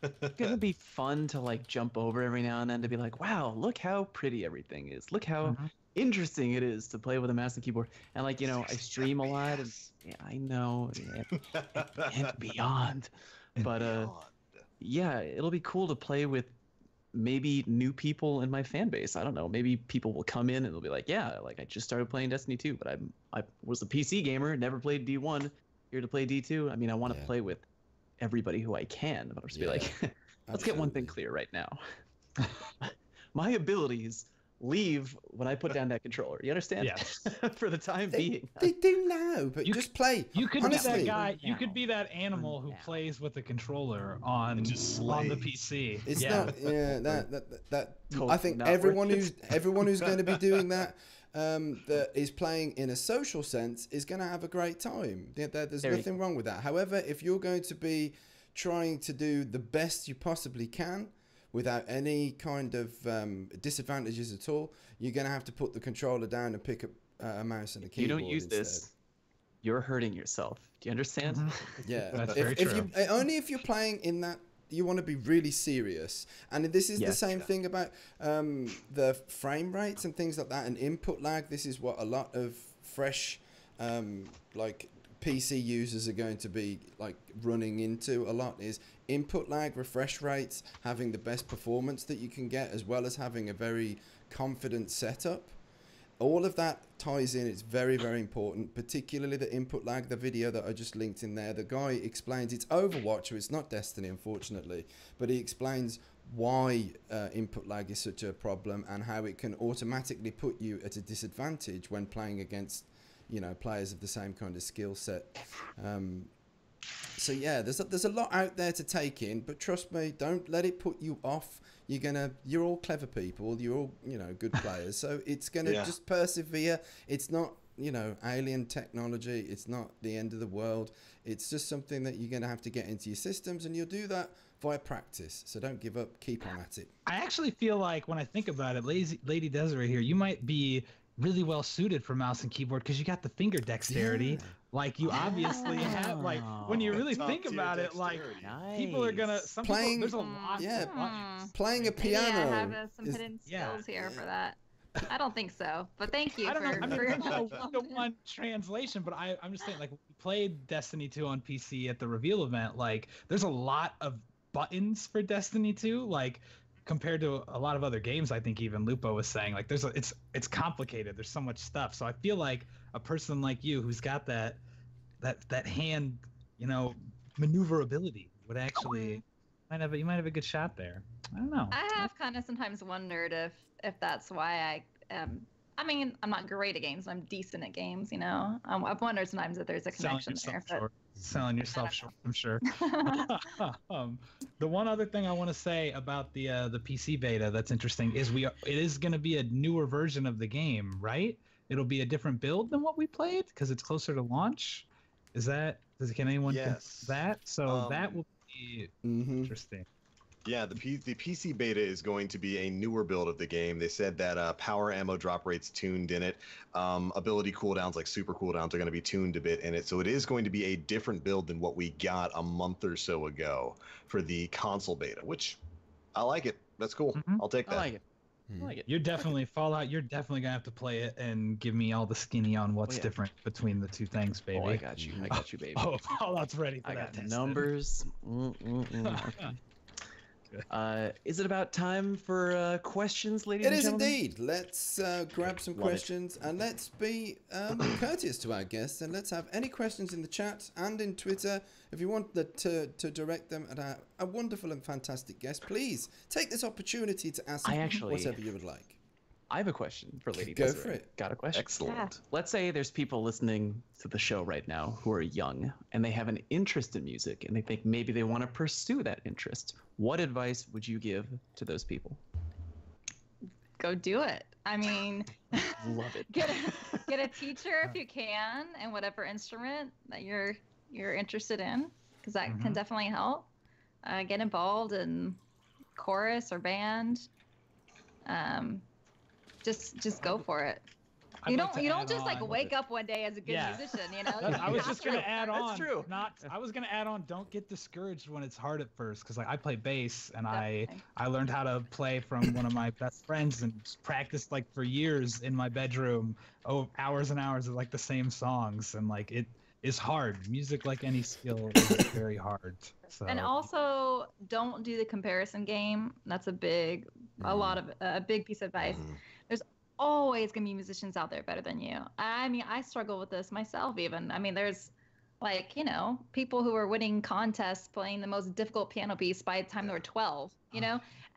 It's gonna be fun to like jump over every now and then to be like, wow, look how pretty everything is. Look how Mhm. interesting it is to play with a mouse and keyboard. And like, you know, I stream a lot and yeah, I know and beyond. But yeah, it'll be cool to play with maybe new people in my fan base. I don't know. Maybe people will come in and they'll be like, yeah, like I just started playing Destiny 2, but I was a PC gamer, never played D1, here to play D2. I mean, I want to play with everybody who I can, but I'll just be like, let's get one thing clear right now. My abilities leave when I put down that controller. You understand? Yes. For the time being. They do now, but just play. You could Honestly. be that guy. You could be that animal who plays with the controller on the PC. It's not. Yeah, that. Totally I think not everyone worth who's going to be doing that. That is playing in a social sense is going to have a great time. There's nothing wrong with that. However, if you're going to be trying to do the best you possibly can without any kind of disadvantages at all, you're going to have to put the controller down and pick up a mouse and a keyboard. You don't use instead. this, you're hurting yourself. Do you understand? Yeah, That's very true. Only if you're playing in that. You want to be really serious, and this is the same thing about the frame rates and things like that, and input lag. This is what a lot of fresh, like PC users are going to be like running into a lot, is input lag, refresh rates, having the best performance that you can get, as well as having a very confident setup. All of that ties in. It's very, very important, particularly the input lag. The video that I just linked in there, the guy explains, it's Overwatch, so it's not Destiny, unfortunately, but he explains why input lag is such a problem and how it can automatically put you at a disadvantage when playing against, players of the same kind of skill set. So yeah, there's a lot out there to take in, but trust me, don't let it put you off. You're all clever people, you're all, good players. So it's gonna just persevere. It's not, alien technology. It's not the end of the world. It's just something that you're gonna have to get into your systems, and you'll do that via practice. So don't give up. Keep on at it. I actually feel like when I think about it, Lady Desiree here, you might be really well suited for mouse and keyboard because you got the finger dexterity. Yeah. Like you obviously have, like when you really think about it, like people are gonna. There's a lot. Yeah, playing a Maybe piano. I have some hidden skills here for that. I don't think so, but thank you I don't know. I mean, for there's no one-to-one translation, but I'm just saying, like, we played Destiny 2 on PC at the reveal event. Like, there's a lot of buttons for Destiny 2, like, compared to a lot of other games. I think even Lupo was saying, like, it's complicated. There's so much stuff. So I feel like a person like you who's got that hand, maneuverability would actually you might have a good shot there. I don't know. I have kind of sometimes wondered if that's why I mean, I'm not great at games. I'm decent at games, I've wondered sometimes if there's a connection there. Selling yourself short, I'm sure. The one other thing I want to say about the PC beta that's interesting is it is going to be a newer version of the game, right? It'll be a different build than what we played because it's closer to launch. Can anyone guess that? So that will be interesting. Yeah, the PC beta is going to be a newer build of the game. They said that power ammo drop rates tuned in it. Ability cooldowns, like super cooldowns, are going to be tuned a bit in it. So it is going to be a different build than what we got a month or so ago for the console beta, which I like it. That's cool. I'll take that. I like it. I like it. You're definitely Fallout. You're definitely gonna have to play it and give me all the skinny on what's different between the two things, baby. Oh, I got you. I got you, baby. Oh, Fallout's ready for I that. got numbers. Is it about time for questions, ladies and gentlemen? It is indeed. Let's grab some questions and let's be courteous to our guests, and let's have any questions in the chat and in Twitter. If you want to direct them at our wonderful and fantastic guest, please take this opportunity to ask whatever you would like. I have a question for Lady Go Desiree. for it. Got a question? Excellent. Yeah. Let's say there's people listening to the show right now who are young and they have an interest in music and they think maybe they want to pursue that interest. What advice would you give to those people? Go do it. I mean, Love it. get a teacher if you can, and whatever instrument that you're interested in, because that can definitely help. Get involved in chorus or band. Just go for it. You don't just like wake up one day as a good musician, I was just gonna add on. That's true. I was gonna add on. Don't get discouraged when it's hard at first, because like I play bass and I learned how to play from one of my best friends and practiced like for years in my bedroom, hours and hours of like the same songs, and like is hard. Music, like any skill, is very hard. So. And also, don't do the comparison game. That's a big piece of advice. There's always gonna be musicians out there better than you. I mean, I struggle with this myself. Even I mean, there's like people who are winning contests playing the most difficult piano piece by the time they were 12.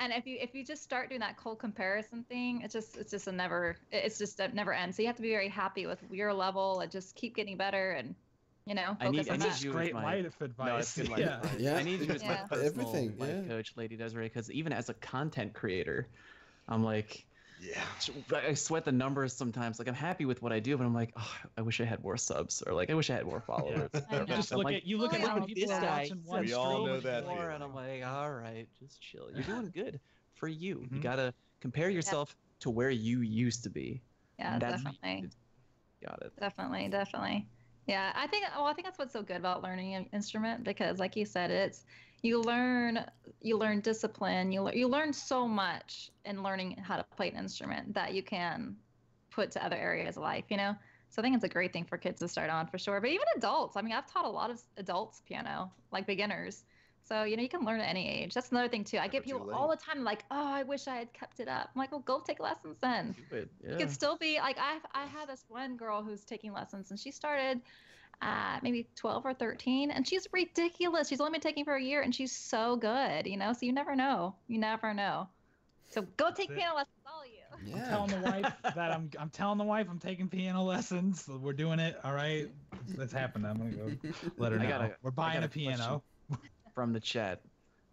And if you just start doing that cold comparison thing, it just never ends. So you have to be very happy with your level and just keep getting better and focus on that. It's great life advice. No, it's good life advice. Yeah. I need you as my personal life coach, Lady Desiree, because even as a content creator, I'm like, I sweat the numbers sometimes. Like, I'm happy with what I do, but I'm like, oh, I wish I had more subs, or like, I wish I had more followers. Just look at how people are watching one we all know that more, and I'm like, all right, just chill. You're doing good for you. You gotta compare yourself to where you used to be. Yeah, definitely. Got it. Definitely. Yeah, I think that's what's so good about learning an instrument, because like you said, you learn discipline, you learn so much in learning how to play an instrument that you can put to other areas of life, So I think it's a great thing for kids to start on for sure, but even adults. I mean, I've taught a lot of adults piano, like beginners. So, you can learn at any age. That's another thing, too. I get people all the time like, oh, I wish I had kept it up. I'm like, well, go take lessons then. Yeah. You could still be like, I had this one girl who's taking lessons, and she started maybe 12 or 13, and she's ridiculous. She's only been taking for a year, and she's so good, So you never know. So go take piano lessons, all of you. Yeah. I'm telling the wife I'm taking piano lessons. We're doing it. All right. That's happened. I'm going to go let her know. We're buying a piano. From the chat,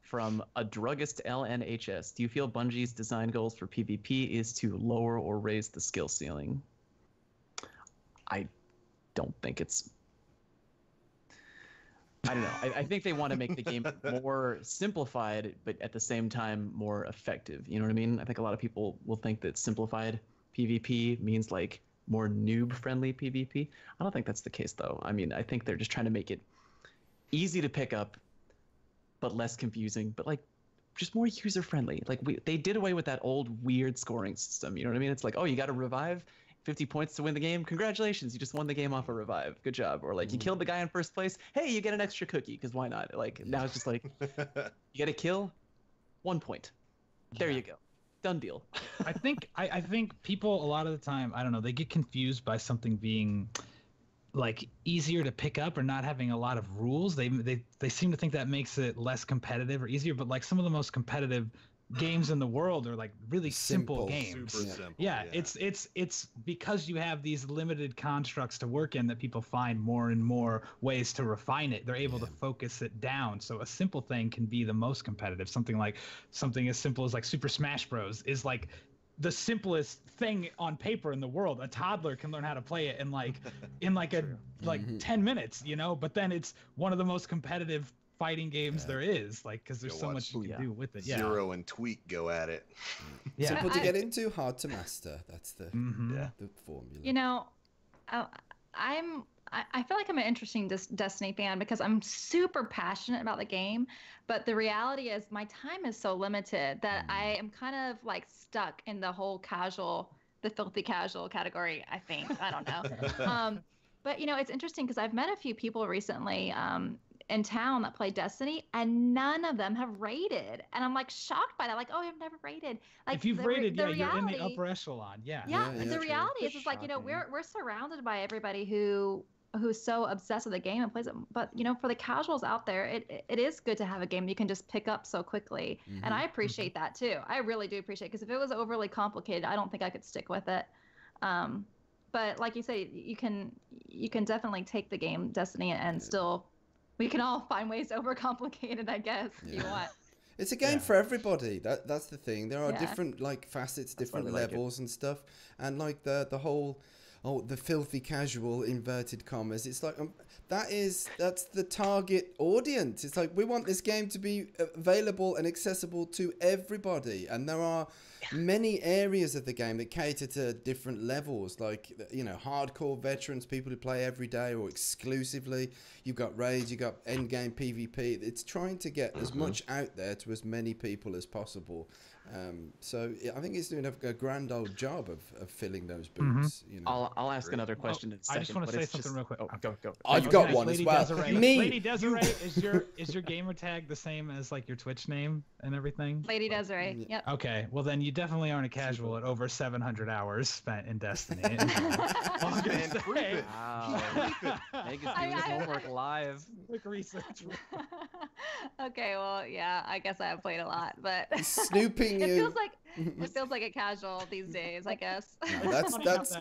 from a druggist LNHS, do you feel Bungie's design goals for PvP is to lower or raise the skill ceiling? I don't think it's... I don't know. I think they want to make the game more simplified, but at the same time more effective. You know what I mean? I think a lot of people will think that simplified PvP means like more noob-friendly PvP. I don't think that's the case, though. I mean, I think they're just trying to make it easy to pick up, but less confusing, but like just more user-friendly. Like they did away with that old weird scoring system. You know what I mean? It's like, oh, you got to revive 50 points to win the game. Congratulations, you just won the game off a revive. Good job. Or like you killed the guy in first place. Hey, you get an extra cookie, because why not? Like now it's just like you get a kill, 1 point. There you go. Done deal. I think people a lot of the time, I don't know, they get confused by something being like easier to pick up or not having a lot of rules. They seem to think that makes it less competitive or easier, but like some of the most competitive games in the world are like really simple games. Super simple. Yeah, it's because you have these limited constructs to work in that people find more and more ways to refine it. They're able to focus it down. So a simple thing can be the most competitive. Something as simple as like Super Smash Bros. Is like the simplest thing on paper in the world. A toddler can learn how to play it in 10 minutes, but then it's one of the most competitive fighting games there is, like, because there's so much you can do with it. Zero and Tweak go at it. Simple to get into, hard to master. That's the formula. I feel like I'm an interesting Destiny fan because I'm super passionate about the game, but the reality is my time is so limited that I am kind of like stuck in the whole the filthy casual category, I think. I don't know. But, it's interesting because I've met a few people recently in town that play Destiny, and none of them have raided. And I'm like shocked by that. Like, oh, I've never raided. Like, if you've raided, you're in the upper echelon. Yeah. The reality is like, we're surrounded by everybody who's so obsessed with the game and plays it. But for the casuals out there, it is good to have a game you can just pick up so quickly. And I appreciate that too. I really do appreciate it, because if it was overly complicated, I don't think I could stick with it. But like you say, you can definitely take the game Destiny and still, we can all find ways to overcomplicate it, I guess, if you want. It's a game for everybody. That's the thing. There are different like facets, different levels and stuff, and like the whole the filthy casual inverted commas. It's like that's the target audience. It's like we want this game to be available and accessible to everybody, and there are many areas of the game that cater to different levels, like, you know, hardcore veterans, people who play every day or exclusively. You've got raids, you've got end game PvP. It's trying to get as much out there to as many people as possible. So I think it's doing a grand old job of filling those boots. You know. I'll ask another question in a second. I just want to say something real quick. Oh, go. I've got one as well. Desiree, Me. Lady Desiree, is your gamer tag the same as like your Twitch name and everything? Lady Desiree. Yep. Okay, well then you definitely aren't a casual at over 700 hours spent in Destiny. Wow. Megan's doing his homework live. Quick research. Okay, well, yeah, I guess I have played a lot, but Snooping it you. feels like a casual these days, I guess. No, that's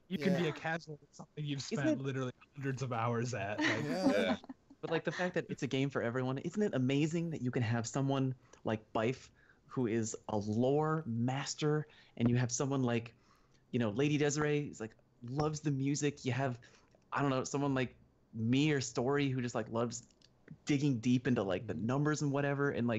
you can be a casual at something you've spent literally hundreds of hours at. Like, yeah. But like the fact that it's a game for everyone, isn't it amazing that you can have someone like Bife, who is a lore master, and you have someone like, you know, Lady Desiree is like loves the music. You have, I don't know, someone like me or Story who just like loves digging deep into like the numbers and whatever, and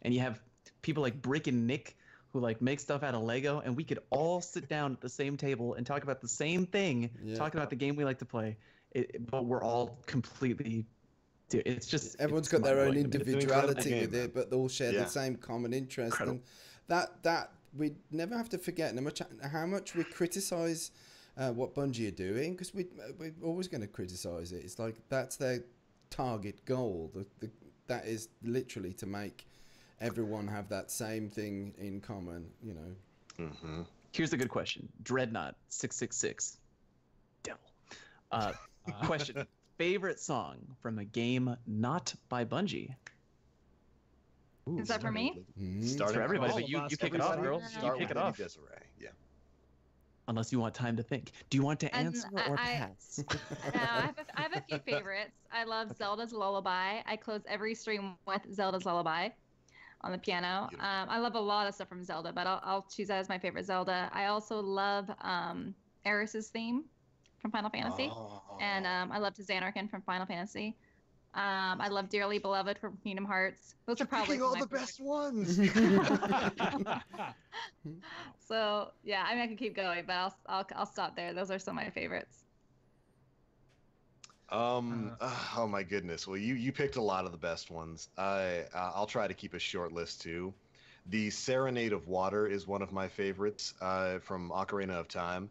you have people like Brick and Nick who like make stuff out of Lego, and we could all sit down at the same table and talk about the same thing, talking about the game we like to play, but we're all completely. Dude, it's just everyone's got their own individuality with it, but they all share the same common interest. Incredible. And that we never have to forget, no matter how much we criticize what Bungie are doing, because we're always going to criticize it. It's like that's their target goal. That is literally to make everyone have that same thing in common, you know. Here's a good question. Dreadnought 666. Devil. Question. Favorite song from a game not by Bungie? Ooh, is that for me? Start for everybody, but you kick it off, girl. You kick it off. Desiree. Yeah. Unless you want time to think. Do you want to answer or pass? No, I have a few favorites. I love Zelda's Lullaby. I close every stream with Zelda's Lullaby on the piano. I love a lot of stuff from Zelda, but I'll choose that as my favorite Zelda. I also love Aeris's theme from Final Fantasy, and I love Xanarkin from Final Fantasy. I love Dearly Beloved from Kingdom Hearts. Those are probably all the best ones. So yeah, I mean I could keep going, but I'll stop there. Those are some of my favorites. Oh my goodness. Well, you picked a lot of the best ones. I'll try to keep a short list too. The Serenade of Water is one of my favorites from Ocarina of Time.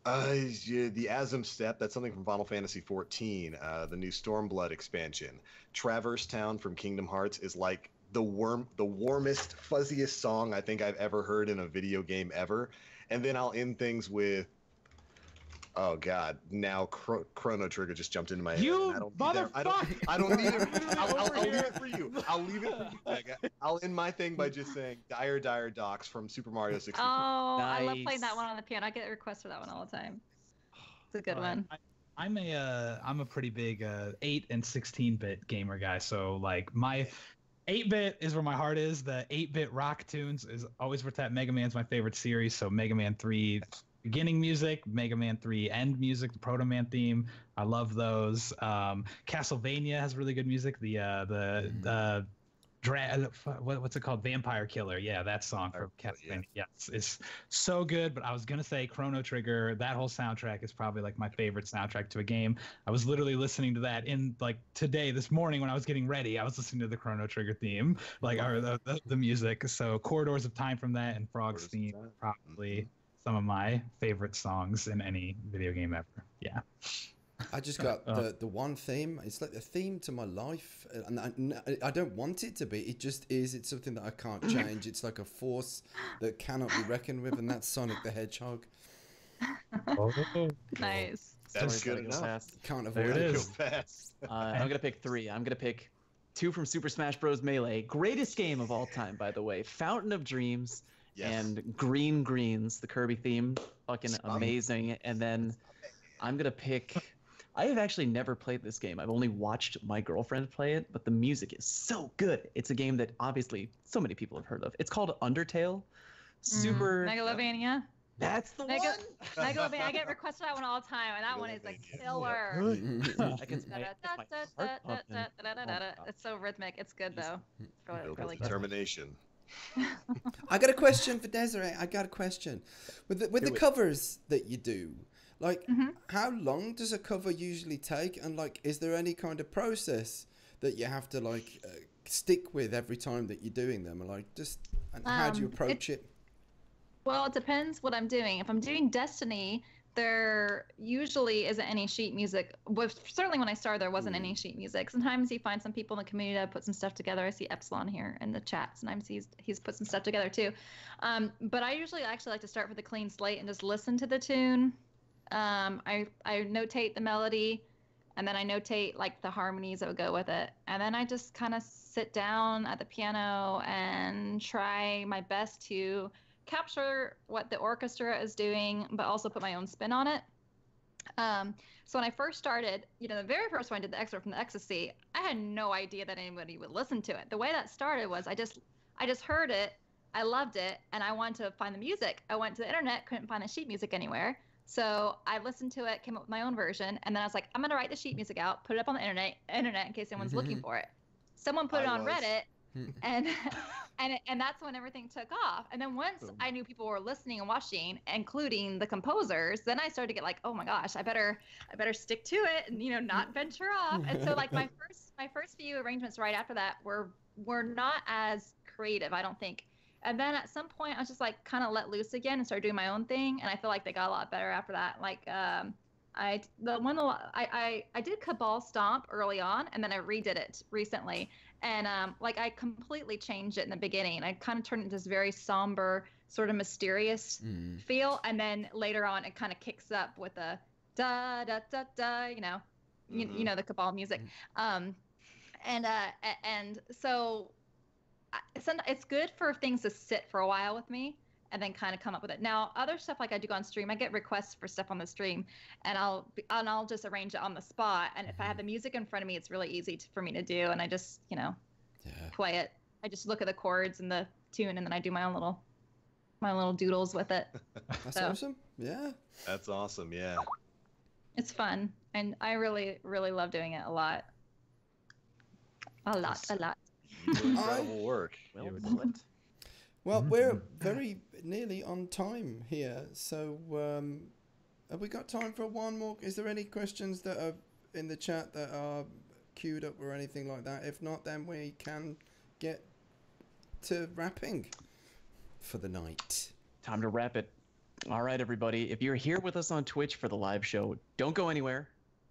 The Azim Step, that's something from Final Fantasy XIV, the new Stormblood expansion. Traverse Town from Kingdom Hearts is like the warmest, fuzziest song I think I've ever heard in a video game ever. And then I'll end things with, oh god, now Chrono Trigger just jumped into my head. I don't need it. I'll leave it for you. I'll leave it for you, Meg. I'll end my thing by just saying Dire Dire Docks from Super Mario 64. Oh, nice. I love playing that one on the piano. I get requests for that one all the time. It's a good one. I'm a pretty big 8 and 16-bit gamer guy. So like my 8-bit is where my heart is. The 8-bit rock tunes is always where that. Mega Man's my favorite series. So Mega Man 3 beginning music, Mega Man 3 end music, the Proto Man theme. I love those. Castlevania has really good music. What's it called? Vampire Killer. Yeah, that song from Castlevania. Yes, it's so good. But I was gonna say Chrono Trigger. That whole soundtrack is probably like my favorite soundtrack to a game. I was literally listening to that in like this morning when I was getting ready. I was listening to the Chrono Trigger theme, like or the music. So Corridors of Time from that and Frog's theme probably some of my favorite songs in any video game ever. Yeah. I just got the one theme. It's like the theme to my life, and I don't want it to be. It just is. It's something that I can't change. It's like a force that cannot be reckoned with, and that's Sonic the Hedgehog. Nice. That's good enough. Can't avoid it. I'm gonna pick 3. I'm gonna pick 2 from Super Smash Bros. Melee. Greatest game of all time, by the way. Fountain of Dreams. Yes. And Green Greens, the Kirby theme, fucking amazing. And then I'm gonna pick. I have actually never played this game. I've only watched my girlfriend play it, but the music is so good. It's a game that obviously so many people have heard of. It's called Undertale. Super. Megalovania. That's the one. Megalovania. I get requested that one all the time, and that one is like killer. It's so rhythmic. It's good though. It's really good. Determination. I got a question for Desiree. I got a question. With the covers that you do, like, how long does a cover usually take? And, like, is there any kind of process that you have to, like, stick with every time that you're doing them? Or, like, just, and how do you approach it? Well, it depends what I'm doing. If I'm doing Destiny, there usually isn't any sheet music. Well, certainly when I started, there wasn't any sheet music. Sometimes you find some people in the community that put some stuff together. I see Epsilon here in the chat. Sometimes he's put some stuff together too. But I usually actually like to start with a clean slate and just listen to the tune. I notate the melody, and then I notate like the harmonies that would go with it. And then I just kind of sit down at the piano and try my best to capture what the orchestra is doing, but also put my own spin on it. So when I first started, the very first one I did, the excerpt from the Ecstasy, I had no idea that anybody would listen to it. The way that started was I just heard it, I loved it, and I wanted to find the music. I went to the internet, couldn't find the sheet music anywhere. So I listened to it, came up with my own version, and then I was like, I'm gonna write the sheet music out, put it up on the internet in case anyone's looking for it. Someone put it on Reddit, and that's when everything took off. And then once I knew people were listening and watching, including the composers, then I started to get like, oh my gosh, I better stick to it and not venture off. And so like my first few arrangements right after that were not as creative, I don't think. And then at some point I was just like kind of let loose again and started doing my own thing, and I feel like they got a lot better after that. Like I did Cabal Stomp early on, and then I redid it recently. And like I completely changed it in the beginning. I kind of turned it into this very somber, sort of mysterious feel, and then later on it kind of kicks up with a da da da da, the Cabal music. And so it's good for things to sit for a while with me and then kind of come up with it. Now, other stuff like I do on stream, I get requests for stuff on the stream, and I'll just arrange it on the spot. And if I have the music in front of me, it's really easy for me to do. And I just, play it. I just look at the chords and the tune, and then I do my own little doodles with it. That's awesome. Yeah. That's awesome. Yeah. It's fun, and I really, really love doing it a lot. A lot. Incredible work. Well, we're very nearly on time here, so have we got time for one more? Is there any questions that are in the chat that are queued up or anything like that? If not, then we can get to wrapping for the night. Time to wrap it. All right, everybody. If you're here with us on Twitch for the live show, don't go anywhere.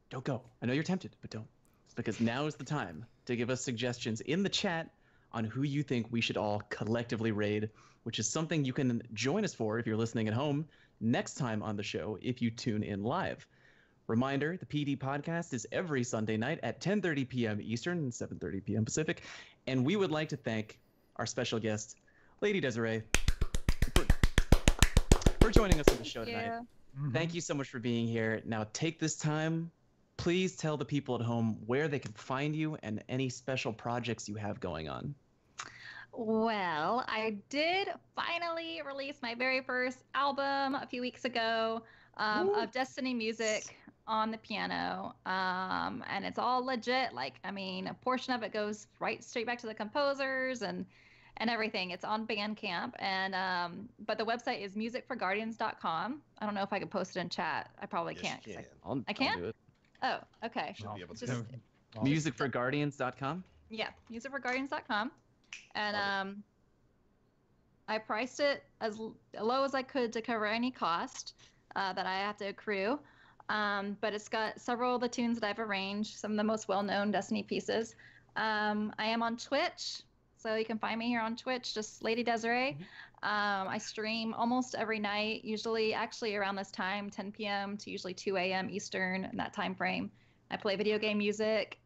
Don't go. I know you're tempted, but don't. It's because now is the time to give us suggestions in the chat on who you think we should all collectively raid, which is something you can join us for if you're listening at home next time on the show if you tune in live. Reminder, the PD podcast is every Sunday night at 10:30 p.m. Eastern and 7:30 p.m. Pacific, and we would like to thank our special guest, Lady Desiree, for joining us on the show tonight. Thank you so much for being here. Now take this time, please tell the people at home where they can find you and any special projects you have going on. Well, I did finally release my very first album a few weeks ago of Destiny music on the piano. And it's all legit. Like, I mean, a portion of it goes straight back to the composers and everything. It's on Bandcamp. And but the website is musicforguardians.com. I don't know if I could post it in chat. I probably can't. Yes, I can't? I'll do it. Oh, okay. Should be able to. Just, Musicforguardians.com? yeah, musicforguardians.com. And I priced it as low as I could to cover any cost that I have to accrue. But it's got several of the tunes that I've arranged, some of the most well-known Destiny pieces. I am on Twitch, so you can find me here on Twitch, just Lady Desiree. I stream almost every night, usually actually around this time, 10 p.m. to usually 2 a.m. Eastern, in that time frame. I play video game music,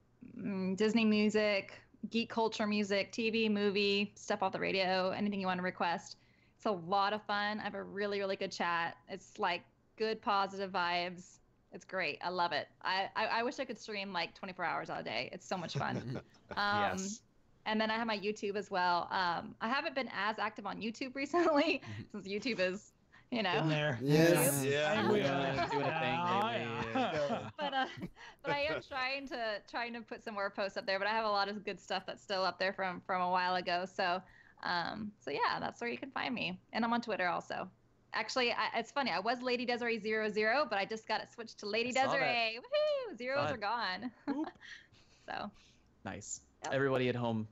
Disney music, geek culture music, TV, movie, stuff off the radio, anything you want to request. It's a lot of fun. I have a really, really good chat. It's like good, positive vibes. It's great. I love it. I wish I could stream like 24 hours a day. It's so much fun. Yes. And then I have my YouTube as well. I haven't been as active on YouTube recently since YouTube is, In there. Yes. Yeah. Doing a thing lately. But I am trying to put some more posts up there. But I have a lot of good stuff that's still up there from a while ago. So So yeah, that's where you can find me, and I'm on Twitter also. Actually, it's funny. I was Lady Desiree 00, but I just got it switched to Lady Desiree. Woohoo! Zeros are gone. So Nice. Yep. Everybody at home,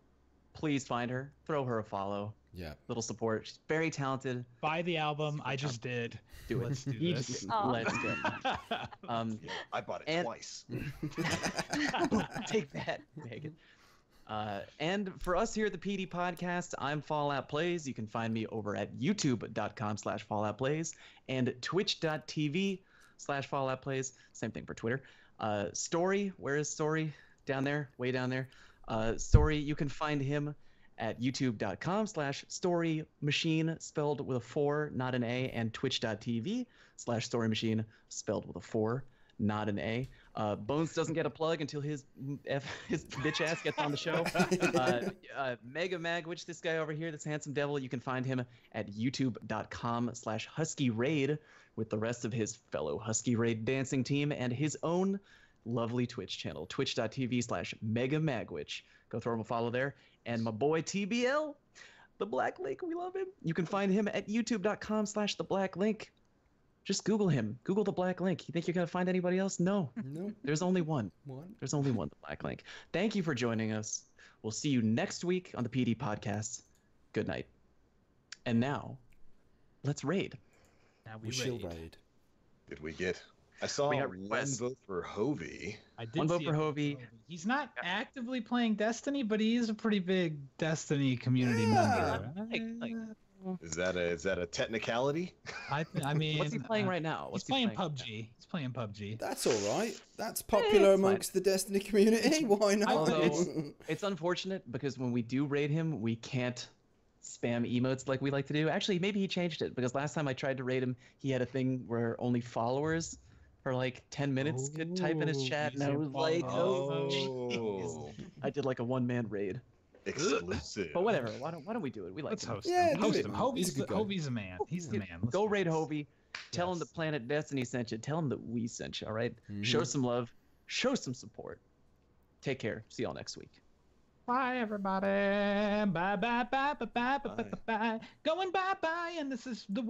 please find her. Throw her a follow. Yeah. Little support. She's very talented. Buy the album. I just did. Do it. Let's do You this. just- Aw. let's go. I bought it And- twice. Take that, Megan. And for us here at the PD Podcast, I'm Fallout Plays. You can find me over at youtube.com/Fallout Plays and twitch.tv/Fallout Plays. Same thing for Twitter. Story, where is Story? Down there, way down there. Story, you can find him at youtube.com/Story Machine, spelled with a 4, not an A, and twitch.tv/Story Machine, spelled with a 4, not an A. Bones doesn't get a plug until his bitch ass gets on the show. Mega Magwitch, this guy over here, this handsome devil, you can find him at youtube.com/Husky Raid with the rest of his fellow Husky Raid dancing team and his own lovely Twitch channel, twitch.tv/Mega Magwitch. Go throw him a follow there. And my boy TBL, the Black Link, we love him. You can find him at youtube.com/The Black Link. Just Google him. Google the Black Link. You think you're going to find anybody else? No. No. There's only one. One. There's only one, the Black Link. Thank you for joining us. We'll see you next week on the PD Podcast. Good night. And now, let's raid. Now We shall raid. Did we get? I saw We got one requests. vote for Hovey. I did One vote see for it. Hovey. He's not actively playing Destiny, but he is a pretty big Destiny community member. Is that a technicality? I mean, What's he playing right now? He's What's he playing playing? PUBG. He's playing PUBG. That's all right. That's popular it's fine. amongst the Destiny community. Why not? Although it's unfortunate because when we do raid him, we can't spam emotes like we like to do. Actually, maybe he changed it because last time I tried to raid him, he had a thing where only followers for like 10 minutes could type in his chat, and I was like, oh, jeez. I did like a one-man raid. Exclusive. But whatever. Why don't we do it? We like Let's him. host Yeah, him. do Host it. him. He's a good guy. Hovey's a man. He's the man. Let's Go do raid this. Hovey. Tell him Yes. the Planet Destiny sent you. Tell him that we sent you. All right. Show some love. Show some support. Take care. See y'all next week. Bye, everybody. Bye, bye, bye, bye, bye, bye, bye, bye. Going bye, bye, and this is the word.